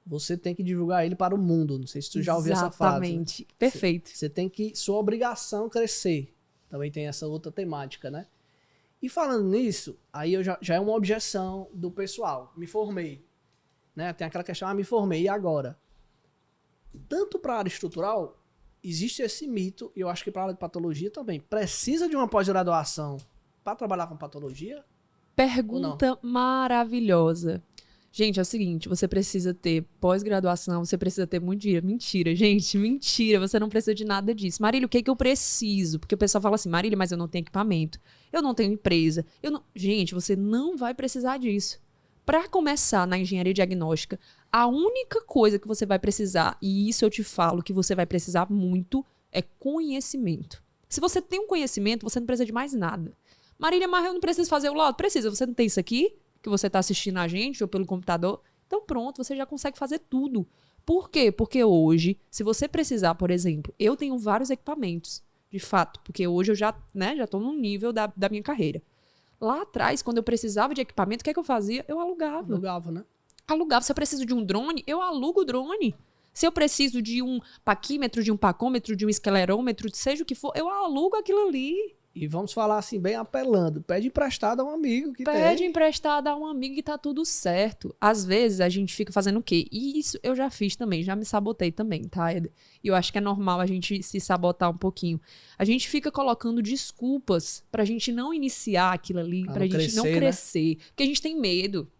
Speaker 1: você tem que divulgar ele para o mundo. Não sei se tu já ouviu essa frase.
Speaker 2: Exatamente, né? Perfeito.
Speaker 1: Você tem que, sua obrigação crescer. Também tem essa outra temática, né? E falando nisso, aí eu já é uma objeção do pessoal. Me formei, né? Tem aquela questão, me formei, e agora? Tanto para a área estrutural, existe esse mito, e eu acho que para a área de patologia também. Precisa de uma pós-graduação para trabalhar com patologia?
Speaker 2: Pergunta maravilhosa. Gente, é o seguinte, você precisa ter pós-graduação, você precisa ter muito dinheiro. Mentira, gente, mentira, você não precisa de nada disso. Marília, o que é que eu preciso? Porque o pessoal fala assim, Marília, mas eu não tenho equipamento, eu não tenho empresa. Gente, você não vai precisar disso. Para começar na engenharia diagnóstica, a única coisa que você vai precisar, e isso eu te falo que você vai precisar muito, é conhecimento. Se você tem um conhecimento, você não precisa de mais nada. Marília, mas eu não preciso fazer o laudo? Precisa. Você não tem isso aqui, que você está assistindo a gente, ou pelo computador? Então pronto, você já consegue fazer tudo. Por quê? Porque hoje, se você precisar, por exemplo, eu tenho vários equipamentos, de fato, porque hoje eu já estou num nível da minha carreira. Lá atrás, quando eu precisava de equipamento, o que é que eu fazia? Eu alugava.
Speaker 1: Alugava, né?
Speaker 2: Alugava. Se eu preciso de um drone, eu alugo o drone. Se eu preciso de um paquímetro, de um pacômetro, de um esclerômetro, seja o que for, eu alugo aquilo ali.
Speaker 1: E vamos falar assim, bem apelando. Pede emprestado a um amigo que
Speaker 2: Pede
Speaker 1: tem.
Speaker 2: emprestado a um amigo e tá tudo certo. Às vezes a gente fica fazendo o quê? E isso eu já fiz também, já me sabotei também, tá, Eder? E eu acho que é normal a gente se sabotar um pouquinho. A gente fica colocando desculpas pra gente não iniciar aquilo ali, pra gente não crescer. Porque a gente tem medo.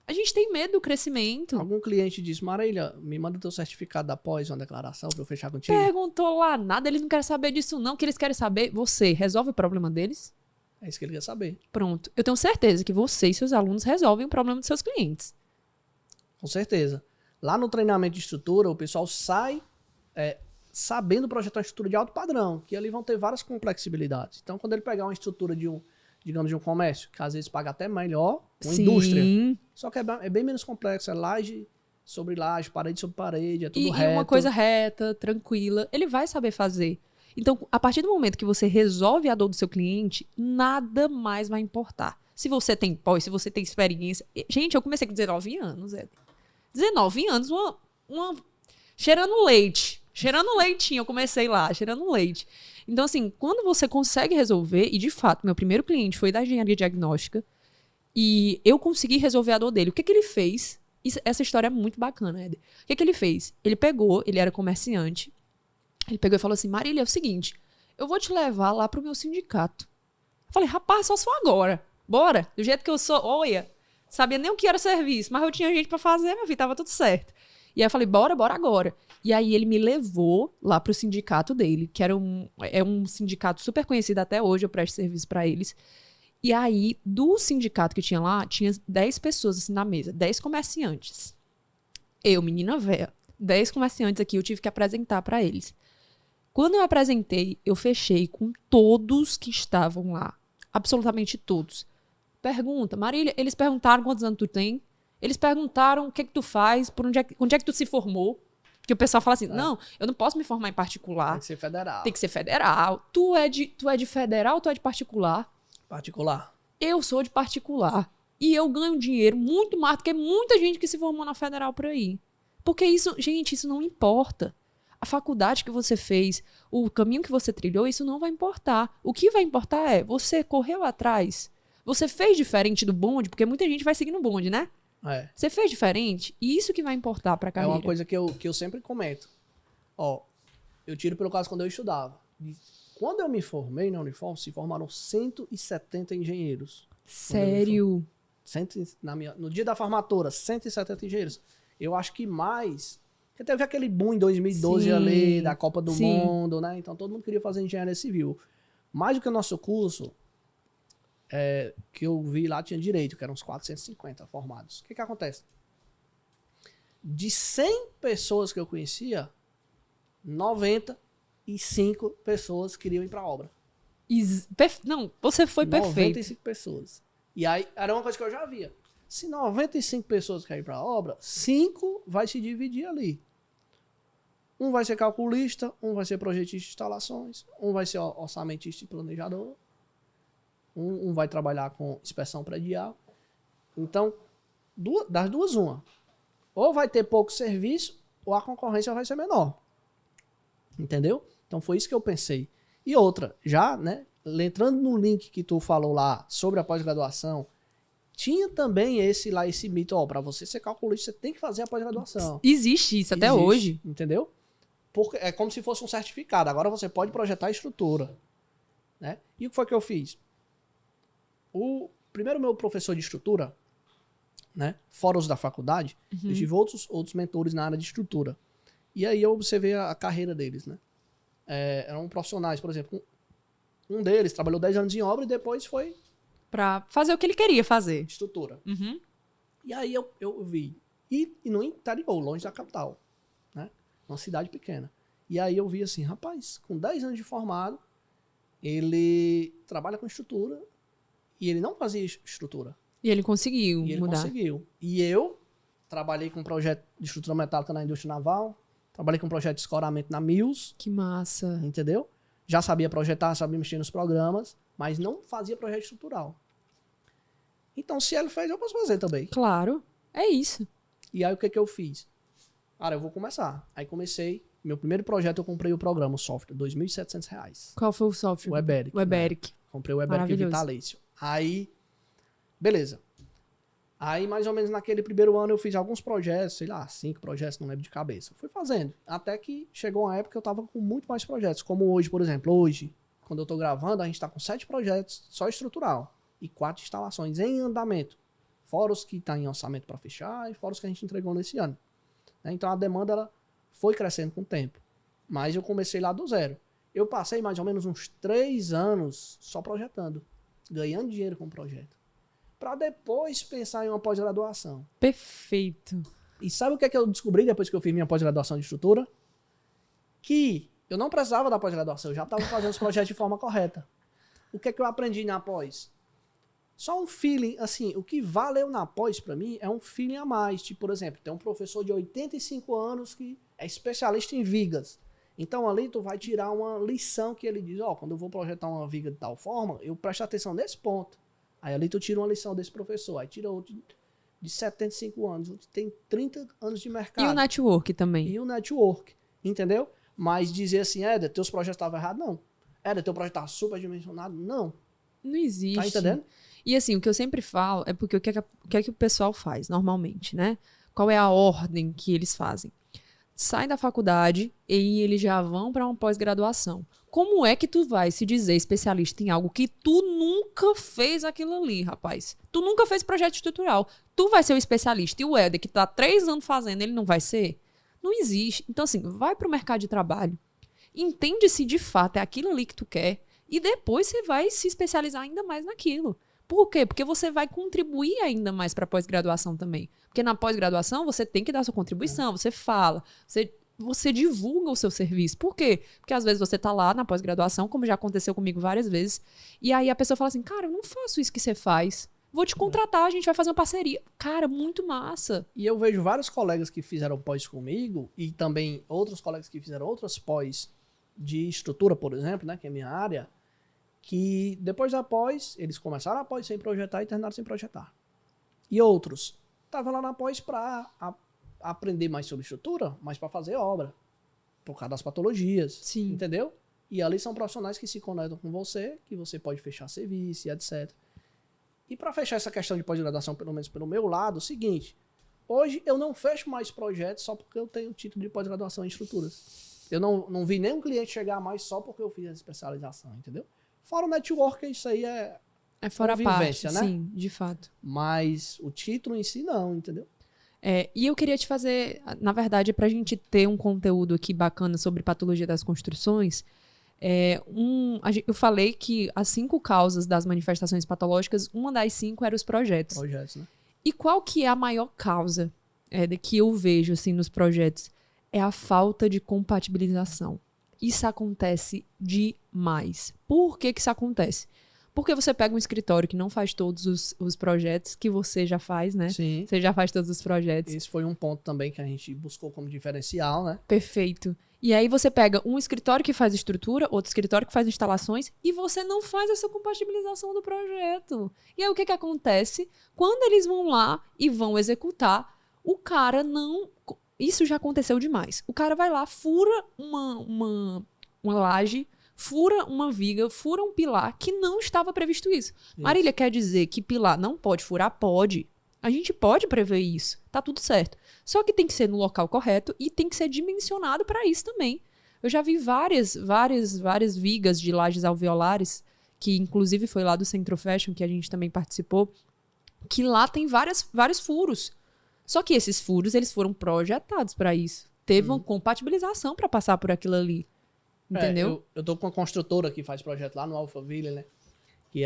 Speaker 2: A gente tem medo do crescimento.
Speaker 1: Algum cliente disse, Marília, me manda teu certificado da pós, uma declaração pra eu fechar contigo.
Speaker 2: Perguntou lá nada, eles não querem saber disso não. O que eles querem saber, você resolve o problema deles?
Speaker 1: É isso que ele quer saber.
Speaker 2: Pronto. Eu tenho certeza que você e seus alunos resolvem o problema dos seus clientes.
Speaker 1: Com certeza. Lá no treinamento de estrutura, o pessoal sai sabendo projetar uma estrutura de alto padrão, que ali vão ter várias complexibilidades. Então, quando ele pegar uma estrutura de um comércio, que às vezes paga até melhor, uma indústria. Só que é bem menos complexo, é laje sobre laje, parede sobre parede, é tudo reto.
Speaker 2: E uma coisa reta, tranquila, ele vai saber fazer. Então, a partir do momento que você resolve a dor do seu cliente, nada mais vai importar. Se você tem pós, se você tem experiência... Gente, eu comecei com 19 anos, 19 anos, cheirando leite. Cheirando leitinho, eu comecei lá, cheirando leite. Então, assim, quando você consegue resolver, e de fato, meu primeiro cliente foi da engenharia diagnóstica, e eu consegui resolver a dor dele. O que ele fez? Essa história é muito bacana, Éder. O que ele fez? Ele pegou, ele era comerciante, ele pegou e falou assim, Marília, é o seguinte, eu vou te levar lá pro meu sindicato. Eu falei, rapaz, só se for agora. Bora. Do jeito que eu sou, olha, sabia nem o que era serviço, mas eu tinha gente pra fazer, meu filho, tava tudo certo. E aí eu falei, bora agora. E aí ele me levou lá pro sindicato dele, que era um sindicato super conhecido até hoje, eu presto serviço pra eles. E aí, do sindicato que tinha lá, tinha 10 pessoas assim na mesa, 10 comerciantes. Eu, menina véia, 10 comerciantes aqui, eu tive que apresentar pra eles. Quando eu apresentei, eu fechei com todos que estavam lá. Absolutamente todos. Pergunta, Marília, eles perguntaram quantos anos tu tem? Eles perguntaram o que tu faz, onde é que tu se formou? Porque o pessoal fala assim, não, eu não posso me formar em particular.
Speaker 1: Tem que ser federal.
Speaker 2: Tem que ser federal. Tu é de federal ou tu é de particular?
Speaker 1: Particular.
Speaker 2: Eu sou de particular. E eu ganho dinheiro muito mais do que muita gente que se formou na federal por aí. Porque isso, gente, isso não importa. A faculdade que você fez, o caminho que você trilhou, isso não vai importar. O que vai importar é, você correu atrás, você fez diferente do bonde, porque muita gente vai seguir no bonde, né?
Speaker 1: É.
Speaker 2: Você fez diferente, e isso que vai importar pra carreira.
Speaker 1: É uma coisa que eu sempre comento. Ó, eu tiro pelo caso quando eu estudava. Quando eu me formei na Unifor, se formaram 170 engenheiros.
Speaker 2: Sério?
Speaker 1: No dia da formatura, 170 engenheiros. Eu acho que mais... Porque teve aquele boom em 2012
Speaker 2: Sim,
Speaker 1: ali, da Copa do
Speaker 2: sim.
Speaker 1: Mundo, né? Então todo mundo queria fazer engenharia civil. Mais do que o nosso curso, que eu vi lá, tinha direito, que eram uns 450 formados. O que acontece? De 100 pessoas que eu conhecia, 95 pessoas queriam ir pra obra.
Speaker 2: Não, você foi perfeito.
Speaker 1: 95 pessoas. E aí, era uma coisa que eu já via. Se 95 pessoas querem ir pra obra, 5 vai se dividir ali. Um vai ser calculista, um vai ser projetista de instalações, um vai ser orçamentista e planejador, um vai trabalhar com inspeção predial. Então, das duas, uma. Ou vai ter pouco serviço, ou a concorrência vai ser menor. Entendeu? Então foi isso que eu pensei. E outra, já, né, entrando no link que tu falou lá sobre a pós-graduação, tinha também esse mito, ó, pra você ser calculista, você tem que fazer a pós-graduação.
Speaker 2: Existe isso até hoje.
Speaker 1: Entendeu? Porque é como se fosse um certificado. Agora você pode projetar a estrutura. Né? E o que foi que eu fiz? Primeiro, meu professor de estrutura, né, fora os da faculdade, eu tive outros mentores na área de estrutura. E aí eu observei a carreira deles, né? Eram profissionais, por exemplo, um deles trabalhou 10 anos em obra e depois foi
Speaker 2: Pra fazer o que ele queria fazer.
Speaker 1: estrutura.
Speaker 2: Uhum.
Speaker 1: E aí eu vi. E no interior, longe da capital, né? Uma cidade pequena. E aí eu vi assim, rapaz, com 10 anos de formado, ele trabalha com estrutura e ele não fazia estrutura.
Speaker 2: E ele conseguiu
Speaker 1: E ele
Speaker 2: mudar.
Speaker 1: conseguiu. E eu trabalhei com um projeto de estrutura metálica na indústria naval, trabalhei com um projeto de escoramento na Mills,
Speaker 2: Que massa.
Speaker 1: entendeu? Já sabia projetar, sabia mexer nos programas, mas não fazia projeto estrutural. Então, se ele fez, eu posso fazer também.
Speaker 2: Claro. É isso.
Speaker 1: E aí, o que que eu fiz? Cara, eu vou começar. Aí comecei, meu primeiro projeto eu comprei o programa, o software, R$ 2.700.
Speaker 2: Qual foi o software?
Speaker 1: O Eberic.
Speaker 2: O Eberic.
Speaker 1: Né? Comprei o Eberic
Speaker 2: Maravilhoso.
Speaker 1: Vitalício. Aí, beleza. Aí, mais ou menos naquele primeiro ano, eu fiz alguns projetos, sei lá, 5 projetos, não lembro de cabeça. Fui fazendo. Até que chegou uma época que eu tava com muito mais projetos. Como hoje, por exemplo. Hoje, quando eu tô gravando, a gente tá com 7 projetos só estrutural. E 4 instalações em andamento. Fora os que tá em orçamento para fechar e fora os que a gente entregou nesse ano. Né? Então, a demanda ela foi crescendo com o tempo. Mas eu comecei lá do zero. Eu passei mais ou menos uns 3 anos só projetando. Ganhando dinheiro com o projeto. Para depois pensar em uma pós-graduação.
Speaker 2: Perfeito.
Speaker 1: E sabe o que é que eu descobri depois que eu fiz minha pós-graduação de estrutura? Que eu não precisava da pós-graduação, eu já estava fazendo os projetos de forma correta. O que é que eu aprendi na pós? Só um feeling, assim, o que valeu na pós para mim é um feeling a mais. Tipo, por exemplo, tem um professor de 85 anos que é especialista em vigas. Então ali tu vai tirar uma lição que ele diz, ó, quando eu vou projetar uma viga de tal forma, eu presto atenção nesse ponto. Aí ali tu tira uma lição desse professor, aí tira outro de 75 anos, outro tem 30 anos de mercado.
Speaker 2: E o network também.
Speaker 1: E o network, entendeu? Mas dizer assim, Éder, teus projetos estavam errados, não. Éder, teu projeto estava superdimensionado, não.
Speaker 2: Não existe.
Speaker 1: Tá entendendo?
Speaker 2: E assim, o que eu sempre falo é porque o que é que o pessoal faz normalmente, né? Qual é a ordem que eles fazem? Saem da faculdade e eles já vão para uma pós-graduação. Como é que tu vai se dizer especialista em algo que tu nunca fez aquilo ali, rapaz? Tu nunca fez projeto estrutural. Tu vai ser o especialista e o Éder, que tá 3 anos fazendo, ele não vai ser? Não existe. Então, assim, vai pro mercado de trabalho. Entende se de fato é aquilo ali que tu quer. E depois você vai se especializar ainda mais naquilo. Por quê? Porque você vai contribuir ainda mais para a pós-graduação também. Porque na pós-graduação você tem que dar sua contribuição, você fala, você divulga o seu serviço. Por quê? Porque às vezes você tá lá na pós-graduação, como já aconteceu comigo várias vezes, e aí a pessoa fala assim, cara, eu não faço isso que você faz. Vou te contratar, a gente vai fazer uma parceria. Cara, muito massa.
Speaker 1: E eu vejo vários colegas que fizeram pós comigo, e também outros colegas que fizeram outras pós de estrutura, por exemplo, né, que é a minha área, que depois da pós, eles começaram a pós sem projetar e terminaram sem projetar. E outros estavam lá na pós para aprender mais sobre estrutura, mas para fazer obra, por causa das patologias,
Speaker 2: Sim.
Speaker 1: entendeu? E ali são profissionais que se conectam com você, que você pode fechar serviço e etc. E para fechar essa questão de pós-graduação, pelo menos pelo meu lado, é o seguinte, hoje eu não fecho mais projetos só porque eu tenho título de pós-graduação em estruturas. Eu não vi nenhum cliente chegar mais só porque eu fiz a especialização, entendeu? Fora o network, isso aí é
Speaker 2: fora a parte,
Speaker 1: convivência, né?
Speaker 2: sim, de fato.
Speaker 1: Mas o título em si não, entendeu?
Speaker 2: E eu queria te fazer, na verdade, para a gente ter um conteúdo aqui bacana sobre patologia das construções, eu falei que as 5 causas das manifestações patológicas, uma das 5 era os projetos.
Speaker 1: Projetos, né?
Speaker 2: E qual que é a maior causa que eu vejo assim, nos projetos? É a falta de compatibilização. Isso acontece demais. Por que isso acontece? Porque você pega um escritório que não faz todos os projetos que você já faz, né?
Speaker 1: Sim.
Speaker 2: Você já faz todos os projetos.
Speaker 1: Esse foi um ponto também que a gente buscou como diferencial, né?
Speaker 2: Perfeito. E aí você pega um escritório que faz estrutura, outro escritório que faz instalações, e você não faz essa compatibilização do projeto. E aí o que acontece? Quando eles vão lá e vão executar, o cara não... Isso já aconteceu demais. O cara vai lá, fura uma laje, fura uma viga, fura um pilar que não estava previsto isso. Marília, quer dizer que pilar não pode furar? Pode. A gente pode prever isso. Tá tudo certo. Só que tem que ser no local correto e tem que ser dimensionado para isso também. Eu já vi várias vigas de lajes alveolares, que inclusive foi lá do Centro Fashion, que a gente também participou, que lá tem vários furos. Só que esses furos, eles foram projetados para isso. Teve uma compatibilização para passar por aquilo ali. Entendeu?
Speaker 1: Eu tô com uma construtora que faz projeto lá no Alphaville, né? Que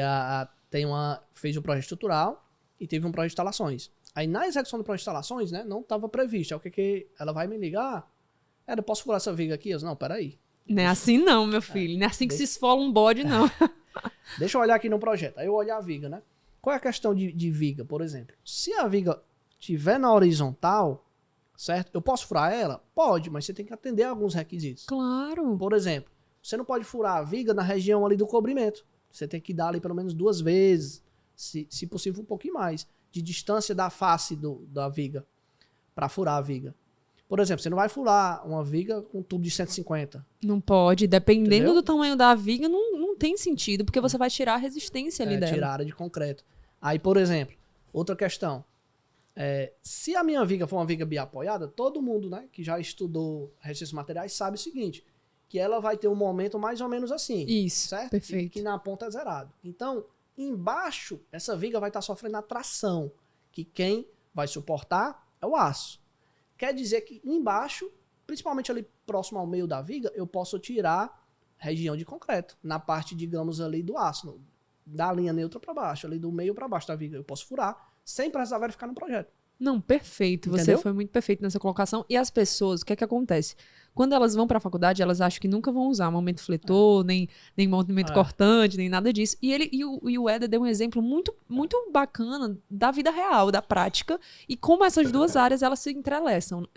Speaker 1: fez um projeto estrutural e teve um projeto de instalações. Aí na execução do projeto de instalações, né, não estava previsto. Aí o que ela vai me ligar? Eu posso furar essa viga aqui? Eu disse, não, peraí.
Speaker 2: Não é assim não, meu filho. Não é assim que se esfola um bode, não.
Speaker 1: Deixa eu olhar aqui no projeto. Aí eu olho a viga, né? Qual é a questão de viga, por exemplo? Se a viga estiver na horizontal, certo? Eu posso furar ela? Pode, mas você tem que atender a alguns requisitos.
Speaker 2: Claro.
Speaker 1: Por exemplo, você não pode furar a viga na região ali do cobrimento. Você tem que dar ali pelo menos 2 vezes, se possível um pouquinho mais, de distância da face da viga, para furar a viga. Por exemplo, você não vai furar uma viga com um tubo de 150.
Speaker 2: Não pode. Dependendo
Speaker 1: Entendeu?
Speaker 2: do tamanho da viga, não tem sentido, porque você vai tirar a resistência ali dela.
Speaker 1: Tirar a área de concreto. Aí, por exemplo, outra questão. Se a minha viga for uma viga biapoiada, todo mundo, né, que já estudou resistência materiais sabe o seguinte, que ela vai ter um momento mais ou menos assim.
Speaker 2: Isso,
Speaker 1: certo?
Speaker 2: perfeito.
Speaker 1: E que na ponta é zerado. Então, embaixo, essa viga vai estar sofrendo a tração, que quem vai suportar é o aço. Quer dizer que embaixo, principalmente ali próximo ao meio da viga, eu posso tirar região de concreto, na parte, digamos, ali do aço, da linha neutra para baixo, ali do meio para baixo da viga. Eu posso furar, sem precisar verificar no projeto.
Speaker 2: Não, perfeito.
Speaker 1: Entendeu?
Speaker 2: Você foi muito perfeito nessa colocação. E as pessoas, o que é que acontece? Quando elas vão para a faculdade, elas acham que nunca vão usar momento fletor, nem movimento cortante, nem nada disso. E o Éder deu um exemplo muito, muito bacana da vida real, da prática, e como essas duas áreas elas se entrelaçam.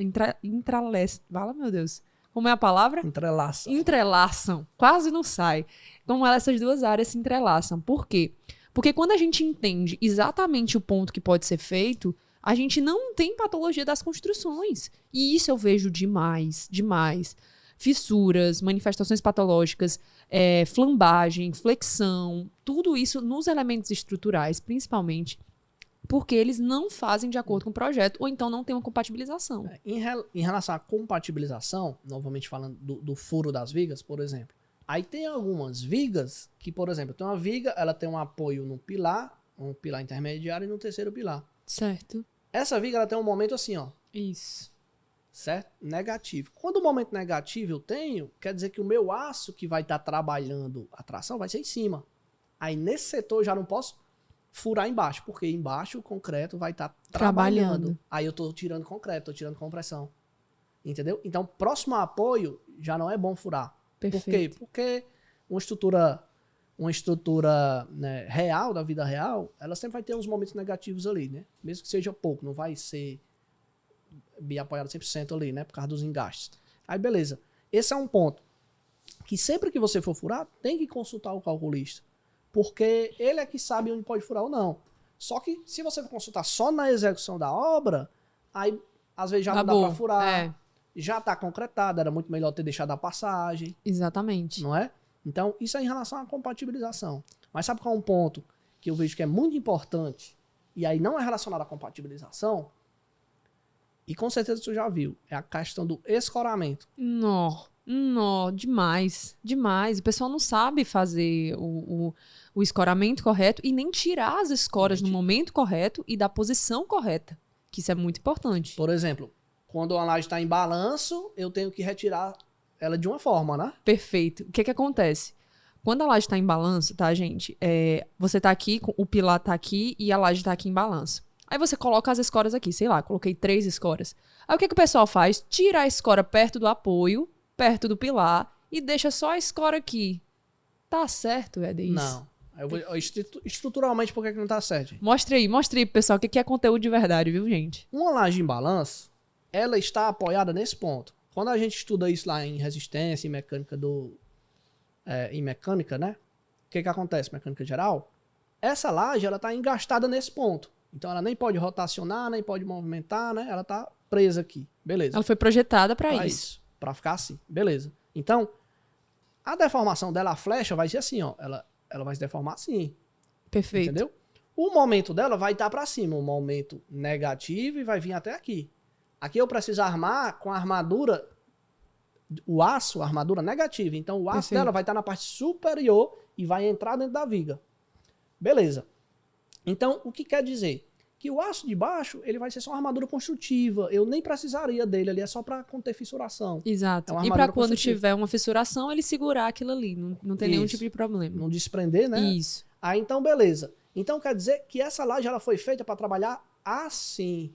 Speaker 2: Fala, meu Deus. Como é a palavra?
Speaker 1: Entrelaçam.
Speaker 2: Entrelaçam. Quase não sai. Como essas duas áreas se entrelaçam. Por quê? Porque quando a gente entende exatamente o ponto que pode ser feito, a gente não tem patologia das construções. E isso eu vejo demais, demais. Fissuras, manifestações patológicas, flambagem, flexão, tudo isso nos elementos estruturais, principalmente, porque eles não fazem de acordo com o projeto, ou então não tem uma compatibilização.
Speaker 1: Em relação à compatibilização, novamente falando do furo das vigas, por exemplo, aí tem algumas vigas que, por exemplo, tem uma viga, ela tem um apoio no pilar, um pilar intermediário e no terceiro pilar.
Speaker 2: Certo.
Speaker 1: Essa viga ela tem um momento assim, ó.
Speaker 2: Isso.
Speaker 1: Certo? Negativo. Quando o momento negativo eu tenho, quer dizer que o meu aço que vai estar trabalhando a tração vai ser em cima. Aí nesse setor eu já não posso furar embaixo, porque embaixo o concreto vai estar trabalhando. Aí eu tô tirando concreto, tô tirando compressão. Entendeu? Então, próximo ao apoio, já não é bom furar.
Speaker 2: Perfeito.
Speaker 1: Por quê? Porque uma estrutura né, real, da vida real, ela sempre vai ter uns momentos negativos ali, né? Mesmo que seja pouco, não vai ser biapoiado 100% ali, né? Por causa dos engastes. Aí, beleza. Esse é um ponto que sempre que você for furar, tem que consultar o calculista. Porque ele é que sabe onde pode furar ou não. Só que se você for consultar só na execução da obra, aí às vezes já não dá pra furar. Já tá concretado, era muito melhor ter deixado a passagem.
Speaker 2: Exatamente.
Speaker 1: Não é? Então, isso é em relação à compatibilização. Mas sabe qual é um ponto que eu vejo que é muito importante, e aí não é relacionado à compatibilização, e com certeza você já viu, é a questão do escoramento.
Speaker 2: Demais, demais. O pessoal não sabe fazer o escoramento correto e nem tirar as escoras no momento correto e da posição correta, que isso é muito importante.
Speaker 1: Por exemplo, quando a laje está em balanço, eu tenho que retirar ela de uma forma, né?
Speaker 2: Perfeito. O que que acontece? Quando a laje está em balanço, tá, gente? Você tá aqui, o pilar tá aqui e a laje tá aqui em balanço. Aí você coloca as escoras aqui, sei lá, coloquei 3 escoras. Aí o que que o pessoal faz? Tira a escora perto do apoio, perto do pilar e deixa só a escora aqui. Tá certo, Éder, isso?
Speaker 1: Não. Estruturalmente, por que não tá certo?
Speaker 2: Mostra aí, pessoal, o que é conteúdo de verdade, viu, gente?
Speaker 1: Uma laje em balanço, ela está apoiada nesse ponto. Quando a gente estuda isso lá em resistência, em mecânica em mecânica, né? O que acontece? Mecânica geral. Essa laje, ela tá engastada nesse ponto. Então, ela nem pode rotacionar, nem pode movimentar, né? Ela tá presa aqui. Beleza.
Speaker 2: Ela foi projetada para isso.
Speaker 1: Pra ficar assim. Beleza. Então, a deformação dela, a flecha, vai ser assim, ó. Ela vai se deformar assim.
Speaker 2: Perfeito.
Speaker 1: Entendeu? O momento dela vai estar para cima, um momento negativo e vai vir até aqui. Aqui eu preciso armar com a armadura, o aço, a armadura negativa. Então o aço dela vai estar na parte superior e vai entrar dentro da viga. Beleza. Então o que quer dizer? Que o aço de baixo, ele vai ser só uma armadura construtiva. Eu nem precisaria dele ali, é só para conter fissuração.
Speaker 2: Exato. E para quando tiver uma fissuração, ele segurar aquilo ali. Não tem nenhum tipo de problema.
Speaker 1: Não desprender, né?
Speaker 2: Isso.
Speaker 1: Aí então, beleza. Então quer dizer que essa laje ela foi feita para trabalhar assim.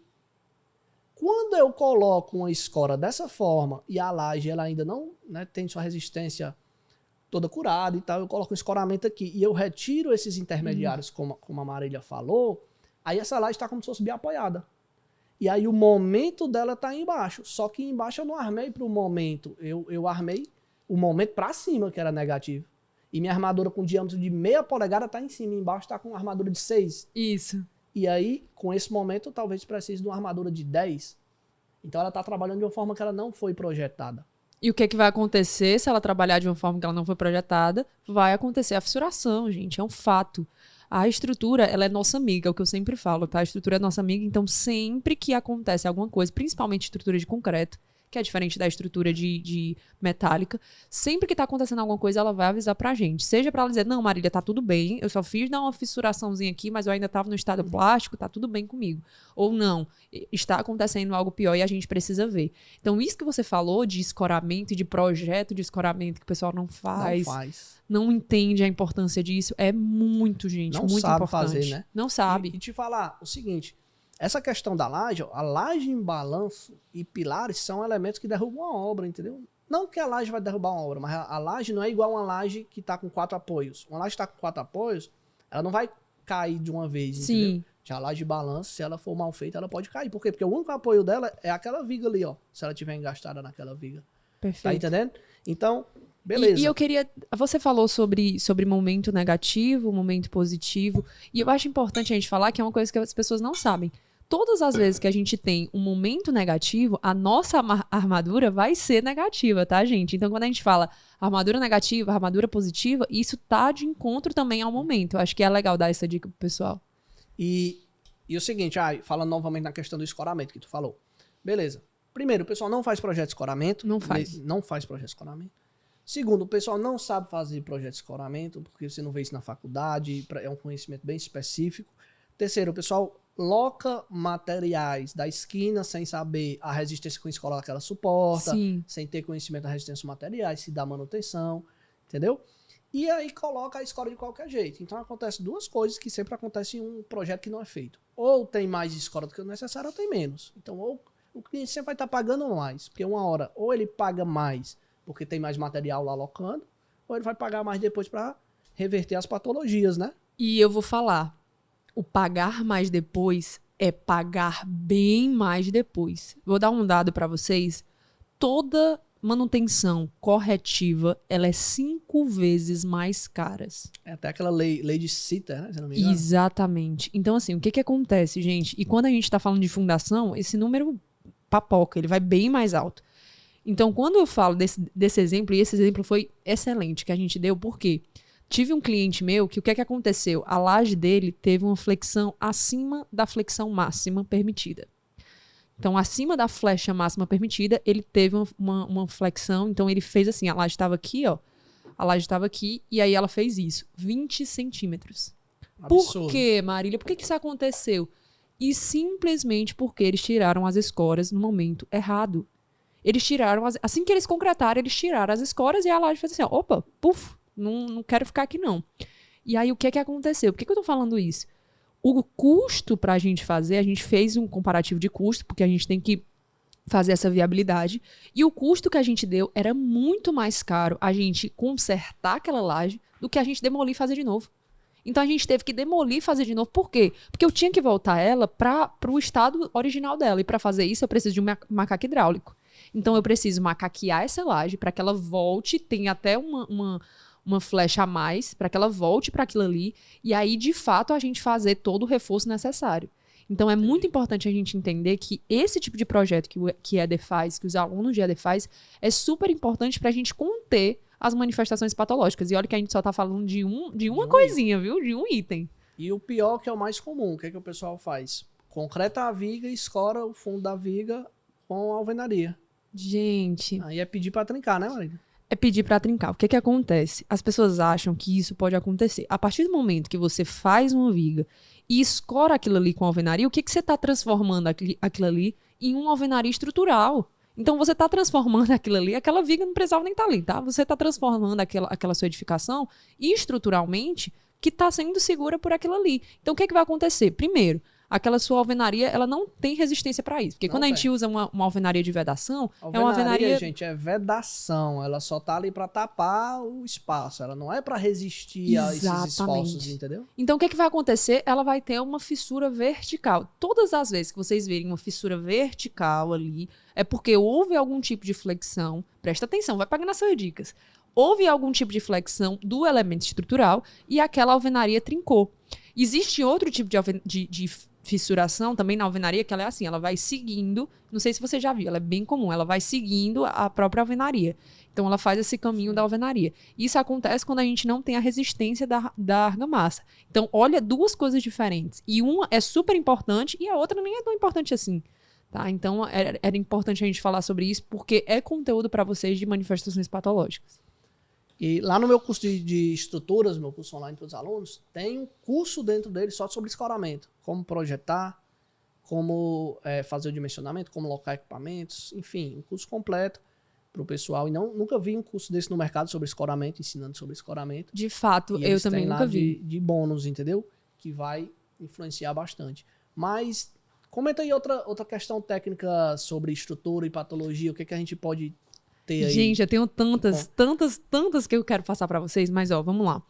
Speaker 1: Quando eu coloco uma escora dessa forma e a laje ela ainda não, né, tem sua resistência toda curada e tal, eu coloco um escoramento aqui e eu retiro esses intermediários, como a Marília falou, aí essa laje está como se fosse bem apoiada. E aí o momento dela tá embaixo. Só que embaixo eu não armei para o momento. Eu armei o momento para cima, que era negativo. E minha armadura com diâmetro de 0,5 polegada tá em cima. Embaixo tá com armadura de 6.
Speaker 2: Isso.
Speaker 1: E aí, com esse momento, talvez precise de uma armadura de 10. Então ela tá trabalhando de uma forma que ela não foi projetada.
Speaker 2: E o que, que vai acontecer se ela trabalhar de uma forma que ela não foi projetada? Vai acontecer a fissuração, gente. É um fato. A estrutura, ela é nossa amiga, é o que eu sempre falo, tá? A estrutura é nossa amiga, então sempre que acontece alguma coisa, principalmente estrutura de concreto, que é diferente da estrutura de metálica, sempre que tá acontecendo alguma coisa, ela vai avisar pra gente. Seja pra ela dizer, não, Marília, tá tudo bem, eu só fiz dar uma fissuraçãozinha aqui, mas eu ainda tava no estado plástico, tá tudo bem comigo. Ou não, está acontecendo algo pior e a gente precisa ver. Então, isso que você falou de escoramento e de projeto de escoramento que o pessoal não faz. Não entende a importância disso, é muito, gente,
Speaker 1: não
Speaker 2: muito
Speaker 1: sabe
Speaker 2: importante.
Speaker 1: Fazer, né?
Speaker 2: Não sabe.
Speaker 1: E te falar o seguinte, essa questão da laje, ó, a laje em balanço e pilares são elementos que derrubam uma obra, entendeu? Não que a laje vai derrubar uma obra, mas a laje não é igual a uma laje que tá com 4 apoios. Uma laje que tá com 4 apoios, ela não vai cair de uma vez,
Speaker 2: Sim.
Speaker 1: entendeu? Já a laje de balanço, se ela for mal feita, ela pode cair. Por quê? Porque o único apoio dela é aquela viga ali, ó. Se ela tiver engastada naquela viga.
Speaker 2: Perfeito.
Speaker 1: Tá entendendo? Então, beleza.
Speaker 2: E eu queria... Você falou sobre momento negativo, momento positivo. E eu acho importante a gente falar que é uma coisa que as pessoas não sabem. Todas as vezes que a gente tem um momento negativo, a nossa armadura vai ser negativa, tá, gente? Então, quando a gente fala armadura negativa, armadura positiva, isso tá de encontro também ao momento. Eu acho que é legal dar essa dica pro pessoal.
Speaker 1: E o seguinte, falando novamente na questão do escoramento que tu falou. Beleza. Primeiro, o pessoal não faz projeto de escoramento.
Speaker 2: Não faz.
Speaker 1: Não faz projeto de escoramento. Segundo, o pessoal não sabe fazer projeto de escoramento, porque você não vê isso na faculdade, é um conhecimento bem específico. Terceiro, o pessoal loca materiais da esquina sem saber a resistência que a escola que ela suporta,
Speaker 2: Sim.
Speaker 1: sem ter conhecimento da resistência dos materiais, se dá manutenção, entendeu? E aí coloca a escola de qualquer jeito. Então acontece duas coisas que sempre acontecem em um projeto que não é feito. Ou tem mais escola do que o necessário, ou tem menos. Então ou o cliente sempre vai estar pagando mais, porque uma hora ou ele paga mais porque tem mais material lá alocando, ou ele vai pagar mais depois para reverter as patologias, né?
Speaker 2: E eu vou falar, o pagar mais depois é pagar bem mais depois. Vou dar um dado para vocês. Toda manutenção corretiva, ela é 5 vezes mais cara.
Speaker 1: É até aquela lei de Sitter, né? Se não me engano.
Speaker 2: Exatamente. Então, assim, o que acontece, gente? E quando a gente tá falando de fundação, esse número papoca, ele vai bem mais alto. Então, quando eu falo desse exemplo, e esse exemplo foi excelente que a gente deu, por quê? Tive um cliente meu que o que aconteceu? A laje dele teve uma flexão acima da flexão máxima permitida. Então, acima da flecha máxima permitida, ele teve uma flexão. Então, ele fez assim, a laje estava aqui, ó. A laje estava aqui, e aí ela fez isso. 20 centímetros.
Speaker 1: Absurdo.
Speaker 2: Por quê, Marília? Por que isso aconteceu? E simplesmente porque eles tiraram as escoras no momento errado. Eles tiraram, assim que eles concretaram, eles tiraram as escoras e a laje fez assim, ó, opa, puf, não quero ficar aqui não. E aí o que aconteceu? Por que eu tô falando isso? O custo pra gente fazer, a gente fez um comparativo de custo, porque a gente tem que fazer essa viabilidade, e o custo que a gente deu era muito mais caro a gente consertar aquela laje do que a gente demolir e fazer de novo. Então a gente teve que demolir e fazer de novo. Por quê? Porque eu tinha que voltar ela para o estado original dela. E para fazer isso eu preciso de um macaco hidráulico. Então eu preciso macaquear essa laje para que ela volte, tem até uma flecha a mais, para que ela volte para aquilo ali. E aí, de fato, a gente fazer todo o reforço necessário. Então é muito importante a gente entender que esse tipo de projeto que a ED faz, que os alunos de ED faz, é super importante para a gente conter as manifestações patológicas. E olha que a gente só tá falando de uma coisinha, viu? De um item.
Speaker 1: E o pior, que é o mais comum, o que é que o pessoal faz? Concreta a viga e escora o fundo da viga com a alvenaria.
Speaker 2: Gente...
Speaker 1: Aí é pedir pra trincar, né, Marília?
Speaker 2: É pedir pra trincar. O que acontece? As pessoas acham que isso pode acontecer. A partir do momento que você faz uma viga e escora aquilo ali com a alvenaria, o que você tá transformando aquilo ali em uma alvenaria estrutural? Então, você está transformando aquilo ali, aquela viga não precisava nem estar ali, tá? Você está transformando aquela sua edificação estruturalmente que está sendo segura por aquilo ali. Então, o que vai acontecer? Primeiro, aquela sua alvenaria, ela não tem resistência para isso. Porque
Speaker 1: Não
Speaker 2: quando a
Speaker 1: tem.
Speaker 2: gente usa uma alvenaria de vedação, é uma
Speaker 1: Alvenaria,
Speaker 2: alvenaria...
Speaker 1: gente, é vedação. Ela só tá ali pra tapar o espaço. Ela não é pra resistir a esses
Speaker 2: Exatamente.
Speaker 1: esforços, entendeu?
Speaker 2: Então, o que vai acontecer? Ela vai ter uma fissura vertical. Todas as vezes que vocês verem uma fissura vertical ali, é porque houve algum tipo de flexão. Presta atenção, vai pegando essas dicas. Houve algum tipo de flexão do elemento estrutural e aquela alvenaria trincou. Existe outro tipo de fissuração também na alvenaria, que ela é assim, ela vai seguindo, não sei se você já viu, ela é bem comum, ela vai seguindo a própria alvenaria. Então, ela faz esse caminho da alvenaria. Isso acontece quando a gente não tem a resistência da argamassa. Então, olha duas coisas diferentes. E uma é super importante e a outra nem é tão importante assim. Tá? Então, era importante a gente falar sobre isso, porque é conteúdo para vocês de manifestações patológicas.
Speaker 1: E lá no meu curso de estruturas, meu curso online para os alunos, tem um curso dentro dele só sobre escoramento. Como projetar, como fazer o dimensionamento, como locar equipamentos, enfim, um curso completo para o pessoal. E nunca vi um curso desse no mercado sobre escoramento, ensinando sobre escoramento.
Speaker 2: De fato,
Speaker 1: E
Speaker 2: eu
Speaker 1: eles
Speaker 2: também
Speaker 1: têm
Speaker 2: nunca
Speaker 1: lá
Speaker 2: vi.
Speaker 1: de bônus, entendeu? Que vai influenciar bastante. Mas comenta aí outra questão técnica sobre estrutura e patologia, o que, que a gente pode ter aí.
Speaker 2: Gente, eu tenho tantas que eu quero passar pra vocês, mas ó, vamos lá.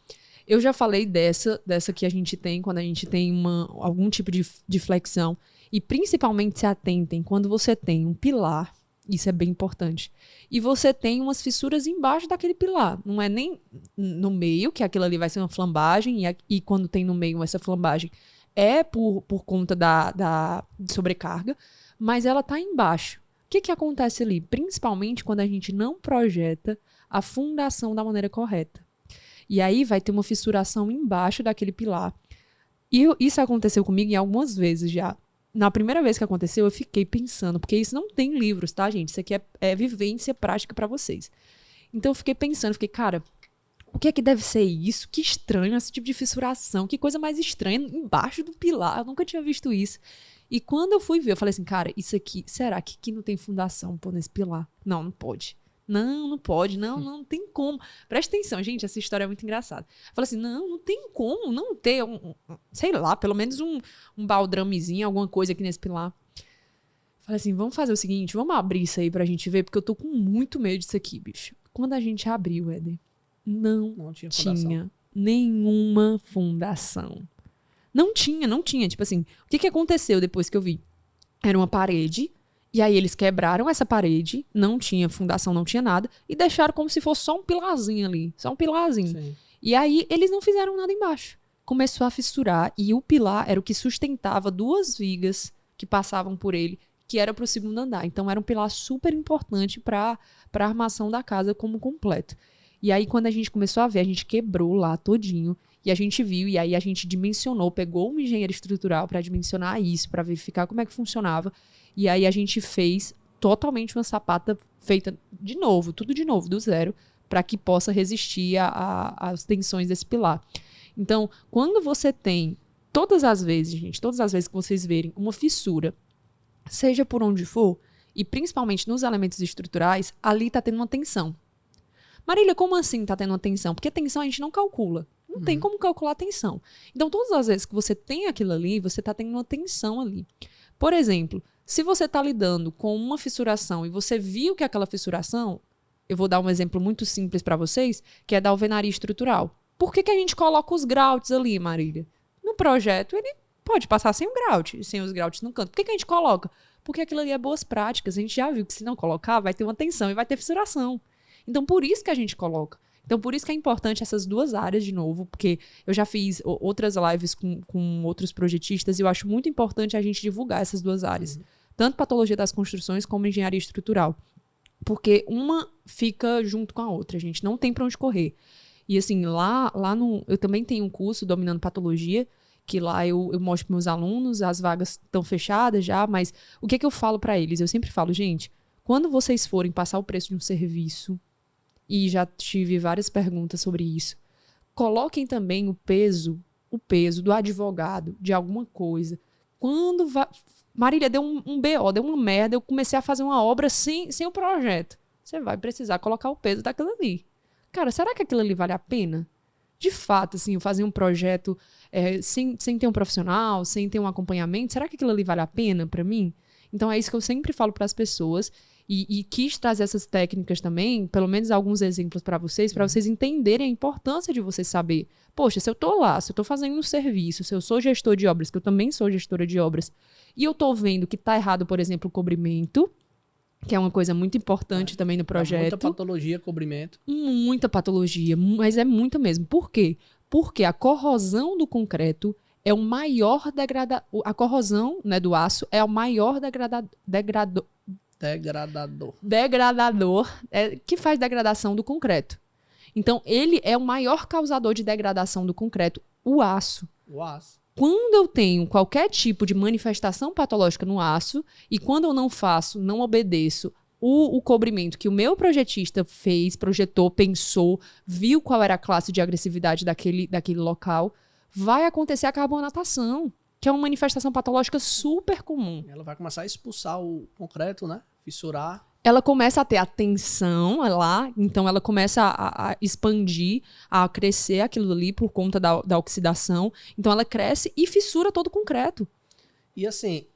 Speaker 2: Eu já falei dessa que a gente tem quando a gente tem algum tipo de flexão. E principalmente se atentem quando você tem um pilar, isso é bem importante. E você tem umas fissuras embaixo daquele pilar. Não é nem no meio, que aquilo ali vai ser uma flambagem, e quando tem no meio essa flambagem é por conta da sobrecarga, mas ela tá embaixo. O que acontece ali? Principalmente quando a gente não projeta a fundação da maneira correta. E aí vai ter uma fissuração embaixo daquele pilar. E isso aconteceu comigo em algumas vezes já. Na primeira vez que aconteceu, eu fiquei pensando, porque isso não tem livros, tá, gente? Isso aqui é vivência prática pra vocês. Então eu fiquei pensando, fiquei, cara, o que é que deve ser isso? Que estranho esse tipo de fissuração, que coisa mais estranha embaixo do pilar, eu nunca tinha visto isso. E quando eu fui ver, eu falei assim, cara, isso aqui, será que aqui não tem fundação, pô, nesse pilar? Não pode. Não pode, não tem como. Presta atenção, gente, essa história é muito engraçada. Eu falei assim, não tem como não ter, sei lá, pelo menos um baldramezinho, alguma coisa aqui nesse pilar. Eu falei assim, vamos fazer o seguinte, vamos abrir isso aí pra gente ver, porque eu tô com muito medo disso aqui, bicho. Quando a gente abriu, Éder, não tinha nenhuma fundação. Não tinha. Tipo assim, o que aconteceu depois que eu vi? Era uma parede, e aí eles quebraram essa parede, não tinha fundação, não tinha nada, e deixaram como se fosse só um pilarzinho ali. Só um pilarzinho.
Speaker 1: Sim.
Speaker 2: E aí eles não fizeram nada embaixo. Começou a fissurar, e o pilar era o que sustentava duas vigas que passavam por ele, que era para o segundo andar. Então era um pilar super importante para a armação da casa como completo. E aí quando a gente começou a ver, a gente quebrou lá todinho, e a gente viu, e aí a gente dimensionou, pegou uma engenheira estrutural para dimensionar isso, para verificar como é que funcionava. E aí a gente fez totalmente uma sapata feita de novo, tudo de novo, do zero, para que possa resistir às tensões desse pilar. Então, quando você tem, todas as vezes que vocês verem uma fissura, seja por onde for, e principalmente nos elementos estruturais, ali está tendo uma tensão. Marília, como assim está tendo uma tensão? Porque tensão a gente não calcula. Não tem como calcular a tensão. Então, todas as vezes que você tem aquilo ali, você está tendo uma tensão ali. Por exemplo, se você está lidando com uma fissuração e você viu que aquela fissuração, eu vou dar um exemplo muito simples para vocês, que é da alvenaria estrutural. Por que a gente coloca os grautes ali, Marília? No projeto, ele pode passar sem o grout, sem os grautes no canto. Por que a gente coloca? Porque aquilo ali é boas práticas. A gente já viu que se não colocar, vai ter uma tensão e vai ter fissuração. Então, por isso que a gente coloca. Então, por isso que é importante essas duas áreas, de novo, porque eu já fiz outras lives com outros projetistas e eu acho muito importante a gente divulgar essas duas áreas. Tanto patologia das construções como engenharia estrutural. Porque uma fica junto com a outra, gente. Não tem pra onde correr. E assim, eu também tenho um curso dominando patologia, que lá eu mostro para meus alunos, as vagas estão fechadas já, mas o que eu falo para eles? Eu sempre falo, gente, quando vocês forem passar o preço de um serviço, e já tive várias perguntas sobre isso, coloquem também o peso do advogado, de alguma coisa. Quando Marília, deu um BO, deu uma merda, eu comecei a fazer uma obra sem o projeto. Você vai precisar colocar o peso daquilo ali. Cara, será que aquilo ali vale a pena? de fato, assim, eu fazia um projeto sem ter um profissional, sem ter um acompanhamento, será que aquilo ali vale a pena para mim? Então é isso que eu sempre falo para as pessoas e quis trazer essas técnicas também, pelo menos alguns exemplos para vocês entenderem a importância de você saber, poxa, se eu tô lá, se eu tô fazendo um serviço, se eu sou gestor de obras, que eu também sou gestora de obras, e eu tô vendo que tá errado, por exemplo, o cobrimento, que é uma coisa muito importante também no projeto.
Speaker 1: Muita patologia, cobrimento.
Speaker 2: Muita patologia, mas é muita mesmo. Por quê? Porque a corrosão do concreto é o maior a corrosão, né, do aço é o maior degradador que faz degradação do concreto. Então, ele é o maior causador de degradação do concreto, o aço.
Speaker 1: O aço.
Speaker 2: Quando eu tenho qualquer tipo de manifestação patológica no aço, e quando eu não faço, não obedeço o cobrimento que o meu projetista fez, projetou, pensou, viu qual era a classe de agressividade daquele local, vai acontecer a carbonatação, que é uma manifestação patológica super comum.
Speaker 1: Ela vai começar a expulsar o concreto, né? Fissurar.
Speaker 2: Ela começa a ter a tensão lá, então ela começa a expandir, a crescer aquilo ali por conta da oxidação. Então ela cresce e fissura todo o concreto.
Speaker 1: E assim,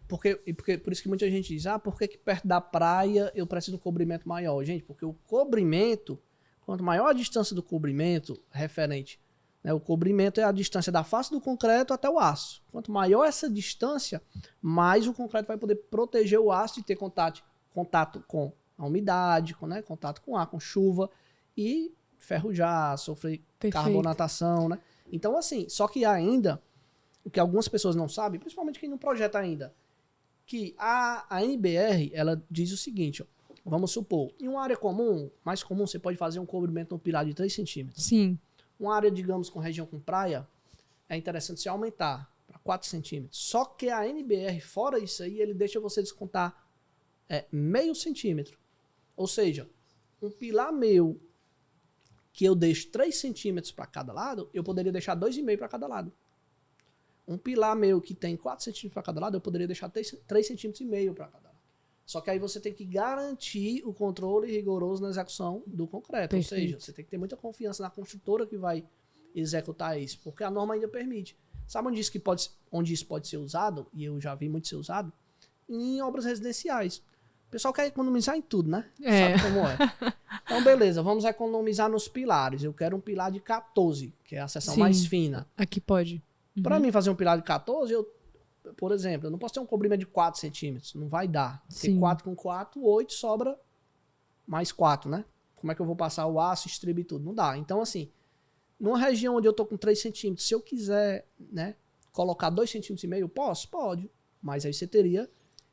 Speaker 1: por isso que muita gente diz, por que perto da praia eu preciso de um cobrimento maior? Gente, porque o cobrimento, quanto maior a distância do cobrimento referente, né, o cobrimento é a distância da face do concreto até o aço. Quanto maior essa distância, mais o concreto vai poder proteger o aço de ter contato com a umidade, né, contato com ar, com chuva e ferrujar, sofrer carbonatação, né? Então, assim, só que ainda, o que algumas pessoas não sabem, principalmente quem não projeta ainda, que a NBR, ela diz o seguinte, ó, vamos supor, em uma área comum, mais comum, você pode fazer um cobrimento no pilar de 3 centímetros.
Speaker 2: Sim.
Speaker 1: Uma área, digamos, com região com praia, é interessante você aumentar para 4 centímetros. Só que a NBR, fora isso aí, ele deixa você descontar meio centímetro. Ou seja, um pilar meu que eu deixo 3 centímetros para cada lado, eu poderia deixar 2,5 para cada lado. Um pilar meu que tem 4 centímetros para cada lado, eu poderia deixar 3,5 centímetros para cada lado. Só que aí você tem que garantir o controle rigoroso na execução do concreto. Perfeito. Ou seja, você tem que ter muita confiança na construtora que vai executar isso, porque a norma ainda permite. Sabe onde isso pode ser usado? E eu já vi muito ser usado? Em obras residenciais. O pessoal quer economizar em tudo, né? Sabe como é. Então, beleza, vamos economizar nos pilares. Eu quero um pilar de 14, que é a seção mais fina.
Speaker 2: Aqui pode.
Speaker 1: Para mim fazer um pilar de 14, por exemplo, eu não posso ter um cobrimento de 4 centímetros. Não vai dar. Tem 4 com 4, 8, sobra mais 4, né? Como é que eu vou passar o aço, estribo e tudo? Não dá. Então, assim, numa região onde eu tô com 3 centímetros, se eu quiser, né, colocar 2,5 centímetros, posso? Pode. Mas aí você teria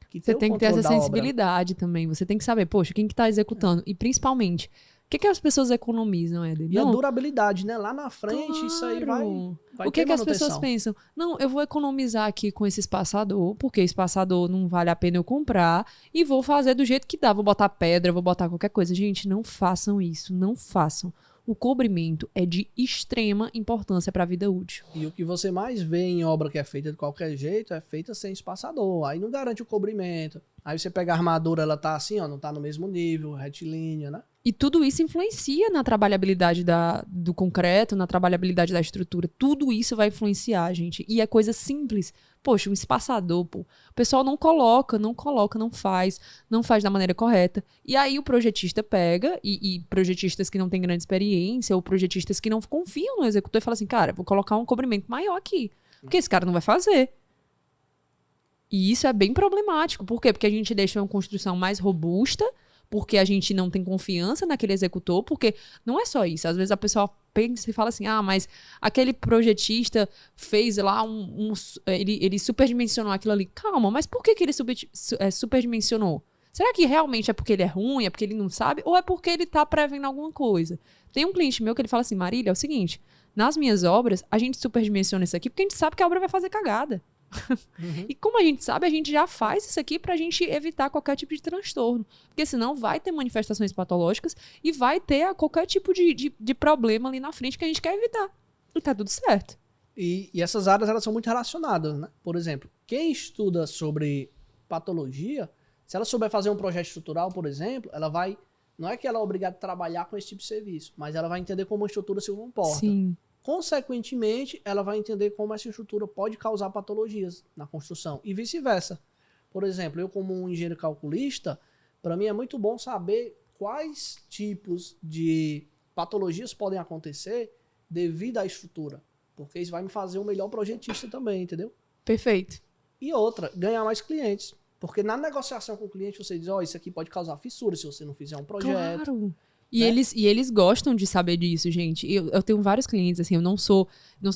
Speaker 1: que ter
Speaker 2: Você tem que ter essa sensibilidade também. Você tem que saber, poxa, quem que tá executando? E principalmente, o que as pessoas economizam, Éder?
Speaker 1: E a durabilidade, né? Lá na frente, claro, isso aí vai
Speaker 2: o que as pessoas pensam? Não, eu vou economizar aqui com esse espaçador, porque espaçador não vale a pena eu comprar, e vou fazer do jeito que dá. Vou botar pedra, vou botar qualquer coisa. Gente, não façam isso. Não façam. O cobrimento é de extrema importância para a vida útil.
Speaker 1: E o que você mais vê em obra que é feita de qualquer jeito é feita sem espaçador. Aí não garante o cobrimento. Aí você pega a armadura, ela tá assim, ó, não tá no mesmo nível, retilínea, né?
Speaker 2: E tudo isso influencia na trabalhabilidade do concreto, na trabalhabilidade da estrutura. Tudo isso vai influenciar, gente. E é coisa simples. Poxa, um espaçador, pô. O pessoal não faz da maneira correta. E aí o projetista pega, e projetistas que não têm grande experiência, ou projetistas que não confiam no executor, e fala assim, cara, vou colocar um cobrimento maior aqui. Porque esse cara não vai fazer. E isso é bem problemático. Por quê? Porque a gente deixa uma construção mais robusta, porque a gente não tem confiança naquele executor, porque não é só isso. Às vezes a pessoa pensa e fala assim, mas aquele projetista fez lá ele superdimensionou aquilo ali. Calma, mas por que ele superdimensionou? Será que realmente é porque ele é ruim, é porque ele não sabe, ou é porque ele tá prevendo alguma coisa? Tem um cliente meu que ele fala assim, Marília, é o seguinte, nas minhas obras, a gente superdimensiona isso aqui porque a gente sabe que a obra vai fazer cagada. Uhum. E como a gente sabe, a gente já faz isso aqui pra gente evitar qualquer tipo de transtorno. Porque senão vai ter manifestações patológicas e vai ter qualquer tipo de problema ali na frente que a gente quer evitar. E tá tudo certo.
Speaker 1: E essas áreas, elas são muito relacionadas, né? Por exemplo, quem estuda sobre patologia, se ela souber fazer um projeto estrutural, por exemplo, ela vai Não é que ela é obrigada a trabalhar com esse tipo de serviço, mas ela vai entender como a estrutura se comporta.
Speaker 2: Sim.
Speaker 1: Consequentemente, ela vai entender como essa estrutura pode causar patologias na construção e vice-versa. Por exemplo, eu como um engenheiro calculista, para mim é muito bom saber quais tipos de patologias podem acontecer devido à estrutura, porque isso vai me fazer um melhor projetista também, entendeu?
Speaker 2: Perfeito.
Speaker 1: E outra, ganhar mais clientes. Porque na negociação com o cliente você diz, isso aqui pode causar fissura se você não fizer um projeto.
Speaker 2: Claro. E,
Speaker 1: né?
Speaker 2: eles gostam de saber disso, gente. Eu tenho vários clientes, assim, eu não sou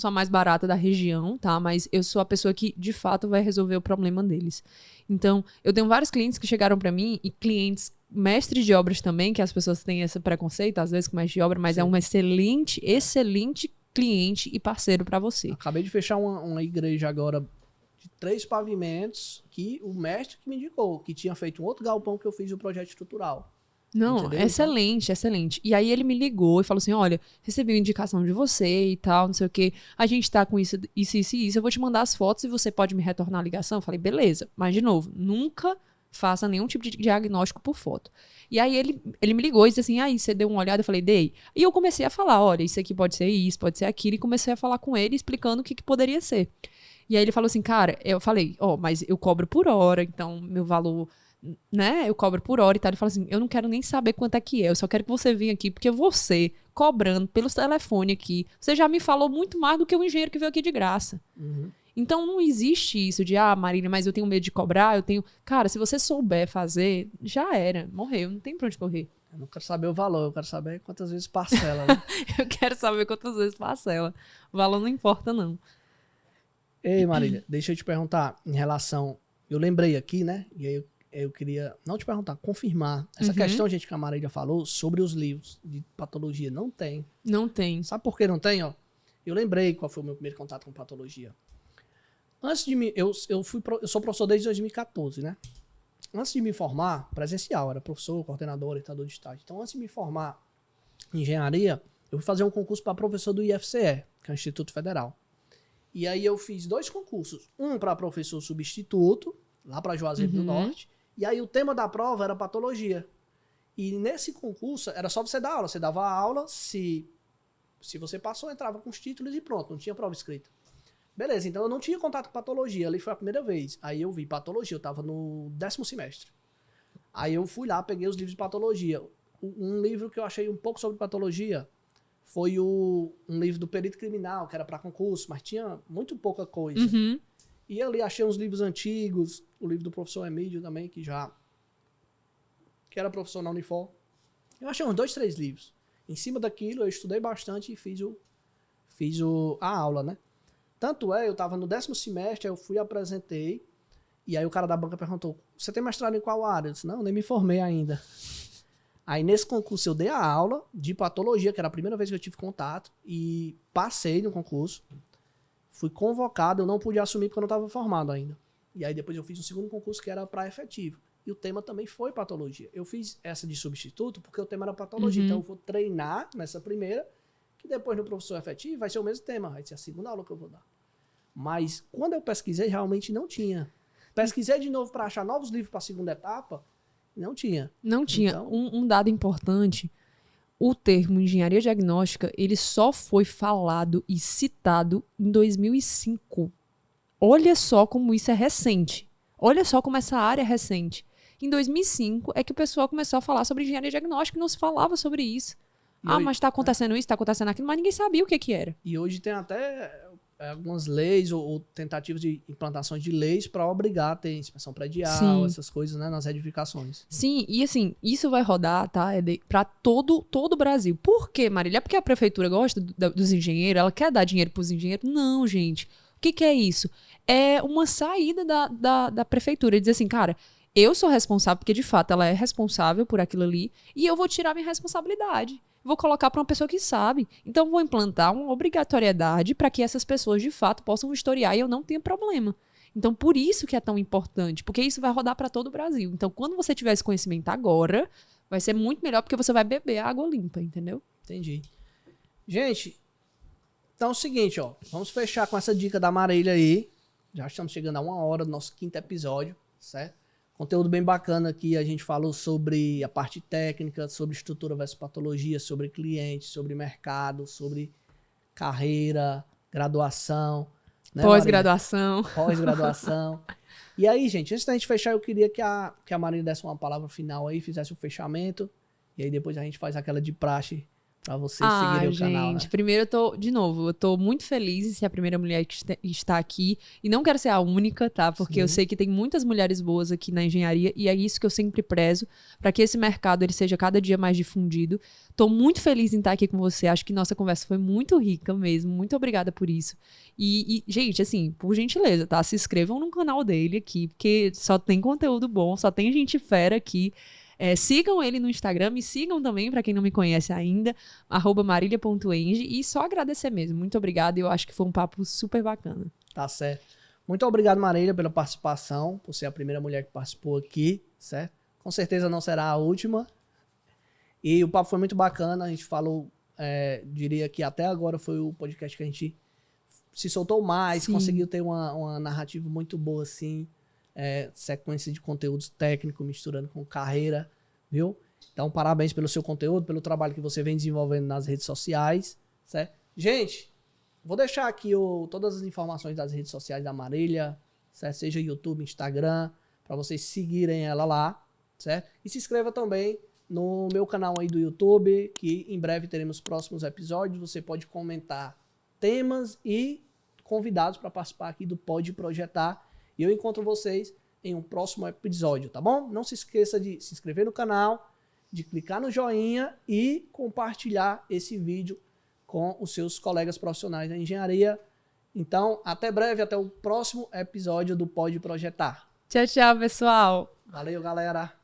Speaker 2: a mais barata da região, tá? Mas eu sou a pessoa que, de fato, vai resolver o problema deles. Então, eu tenho vários clientes que chegaram pra mim, e clientes mestres de obras também, que as pessoas têm esse preconceito, às vezes, com mestre de obra, mas
Speaker 1: Sim.
Speaker 2: é um excelente cliente e parceiro pra você.
Speaker 1: Acabei de fechar uma igreja agora de 3 pavimentos que o mestre que me indicou, que tinha feito um outro galpão que eu fiz o projeto estrutural.
Speaker 2: Não,
Speaker 1: Entendeu?
Speaker 2: excelente, excelente. E aí ele me ligou e falou assim, olha, recebi uma indicação de você e tal, não sei o quê. A gente tá com isso, eu vou te mandar as fotos e você pode me retornar a ligação? Eu falei, beleza. Mas, de novo, nunca faça nenhum tipo de diagnóstico por foto. E aí ele me ligou e disse assim, aí você deu uma olhada? Eu falei, dei. E eu comecei a falar, olha, isso aqui pode ser isso, pode ser aquilo. E comecei a falar com ele, explicando o que poderia ser. E aí ele falou assim, cara, eu falei, mas eu cobro por hora, então meu valor, né, eu cobro por hora e tal. Ele falou assim, eu não quero nem saber quanto é que é, eu só quero que você venha aqui, porque você, cobrando pelo telefone aqui, você já me falou muito mais do que o engenheiro que veio aqui de graça.
Speaker 1: Uhum.
Speaker 2: Então não existe isso de, Marília, mas eu tenho medo de cobrar, Cara, se você souber fazer, já era, morreu, não tem pra onde correr.
Speaker 1: Eu não quero saber o valor, eu quero saber quantas vezes parcela, né?
Speaker 2: Eu quero saber quantas vezes parcela. O valor não importa, não.
Speaker 1: Ei, Marília, deixa eu te perguntar em relação... Eu lembrei aqui, né? E aí eu queria, não te perguntar, confirmar. Essa questão, gente, que a Marília falou sobre os livros de patologia. Não tem.
Speaker 2: Não tem.
Speaker 1: Sabe por que não tem, ó? Eu lembrei qual foi o meu primeiro contato com patologia. Antes de me... Eu sou professor desde 2014, né? Antes de me formar, presencial, era professor, coordenador, orientador de estágio. Então, antes de me formar em engenharia, eu fui fazer um concurso para professor do IFCE, que é o Instituto Federal. E aí eu fiz 2 concursos. Um para professor substituto, lá para Juazeiro do Norte. E aí o tema da prova era patologia. E nesse concurso era só você dar aula. Você dava aula, se você passou, entrava com os títulos e pronto, não tinha prova escrita. Beleza, então eu não tinha contato com patologia, ali foi a primeira vez. Aí eu vi patologia, eu tava no 10º semestre. Aí eu fui lá, peguei os livros de patologia. Um livro que eu achei um pouco sobre patologia foi um livro do perito criminal, que era para concurso, mas tinha muito pouca coisa. E ali achei uns livros antigos, o livro do professor Emílio também, que era professor na Unifor. Eu achei uns 2, 3 livros. Em cima daquilo, eu estudei bastante e fiz a aula, né? Tanto eu tava no 10º semestre, aí eu fui e apresentei, e aí o cara da banca perguntou, você tem mestrado em qual área? Eu disse, não, nem me formei ainda. Aí nesse concurso eu dei a aula de patologia, que era a primeira vez que eu tive contato, e passei no concurso. Fui convocado, eu não pude assumir porque eu não estava formado ainda. E aí depois eu fiz um segundo concurso que era para efetivo. E o tema também foi patologia. Eu fiz essa de substituto porque o tema era patologia. Então eu vou treinar nessa primeira, que depois no professor efetivo vai ser o mesmo tema. Vai ser a segunda aula que eu vou dar. Mas quando eu pesquisei, realmente não tinha. Pesquisei de novo para achar novos livros para a segunda etapa, não tinha.
Speaker 2: Não tinha.
Speaker 1: Então,
Speaker 2: Um dado importante, o termo engenharia diagnóstica, ele só foi falado e citado em 2005. Olha só como isso é recente. Olha só como essa área é recente. Em 2005 é que o pessoal começou a falar sobre engenharia diagnóstica e não se falava sobre isso.
Speaker 1: Hoje,
Speaker 2: mas está acontecendo isso, está acontecendo aquilo, mas ninguém sabia o que era.
Speaker 1: E hoje tem até algumas leis ou tentativas de implantação de leis para obrigar a ter inspeção predial,
Speaker 2: Sim.
Speaker 1: essas coisas, né, nas edificações.
Speaker 2: Sim, e assim, isso vai rodar, tá, para todo o Brasil. Por quê, Marília? É porque a prefeitura gosta dos engenheiros, ela quer dar dinheiro para os engenheiros? Não, gente. O que é isso? É uma saída da prefeitura, dizer assim, cara, eu sou responsável, porque de fato ela é responsável por aquilo ali, e eu vou tirar minha responsabilidade. Vou colocar para uma pessoa que sabe. Então, vou implantar uma obrigatoriedade para que essas pessoas, de fato, possam vistoriar e eu não tenha problema. Então, por isso que é tão importante, porque isso vai rodar para todo o Brasil. Então, quando você tiver esse conhecimento agora, vai ser muito melhor, porque você vai beber água limpa, entendeu?
Speaker 1: Entendi. Gente, então é o seguinte, ó. Vamos fechar com essa dica da Marília aí. Já estamos chegando a 1 hora do nosso 5º episódio, certo? Conteúdo bem bacana aqui, a gente falou sobre a parte técnica, sobre estrutura versus patologia, sobre cliente, sobre mercado, sobre carreira, graduação, né,
Speaker 2: Pós-graduação.
Speaker 1: Pós-graduação. E aí, gente, antes da gente fechar, eu queria que a Marília desse uma palavra final aí, fizesse o fechamento, e aí depois a gente faz aquela de praxe para vocês seguirem o canal, né?
Speaker 2: Primeiro eu tô muito feliz em ser a primeira mulher que está aqui, e não quero ser a única, tá? Porque eu sei que tem muitas mulheres boas aqui na engenharia, e é isso que eu sempre prezo, para que esse mercado ele seja cada dia mais difundido. Tô muito feliz em estar aqui com você, acho que nossa conversa foi muito rica mesmo, muito obrigada por isso. E gente, assim, por gentileza, tá? Se inscrevam no canal dele aqui, porque só tem conteúdo bom, só tem gente fera aqui. Sigam ele no Instagram, me sigam também, para quem não me conhece ainda, @marilia.eng, e só agradecer mesmo. Muito obrigada, eu acho que foi um papo super bacana.
Speaker 1: Tá certo. Muito obrigado, Marília, pela participação, por ser a primeira mulher que participou aqui, certo? Com certeza não será a última. E o papo foi muito bacana, a gente falou, diria que até agora foi o podcast que a gente se soltou mais, conseguiu ter uma narrativa muito boa, assim, sequência de conteúdos técnicos, misturando com carreira, viu? Então, parabéns pelo seu conteúdo, pelo trabalho que você vem desenvolvendo nas redes sociais, certo? Gente, vou deixar aqui todas as informações das redes sociais da Marília, certo? Seja YouTube, Instagram, para vocês seguirem ela lá, certo? E se inscreva também no meu canal aí do YouTube, que em breve teremos próximos episódios. Você pode comentar temas e convidados para participar aqui do Pode Projetar. E eu encontro vocês em um próximo episódio, tá bom? Não se esqueça de se inscrever no canal, de clicar no joinha e compartilhar esse vídeo com os seus colegas profissionais da engenharia. Então, até breve, até o próximo episódio do Pode Projetar.
Speaker 2: Tchau, tchau, pessoal.
Speaker 1: Valeu, galera.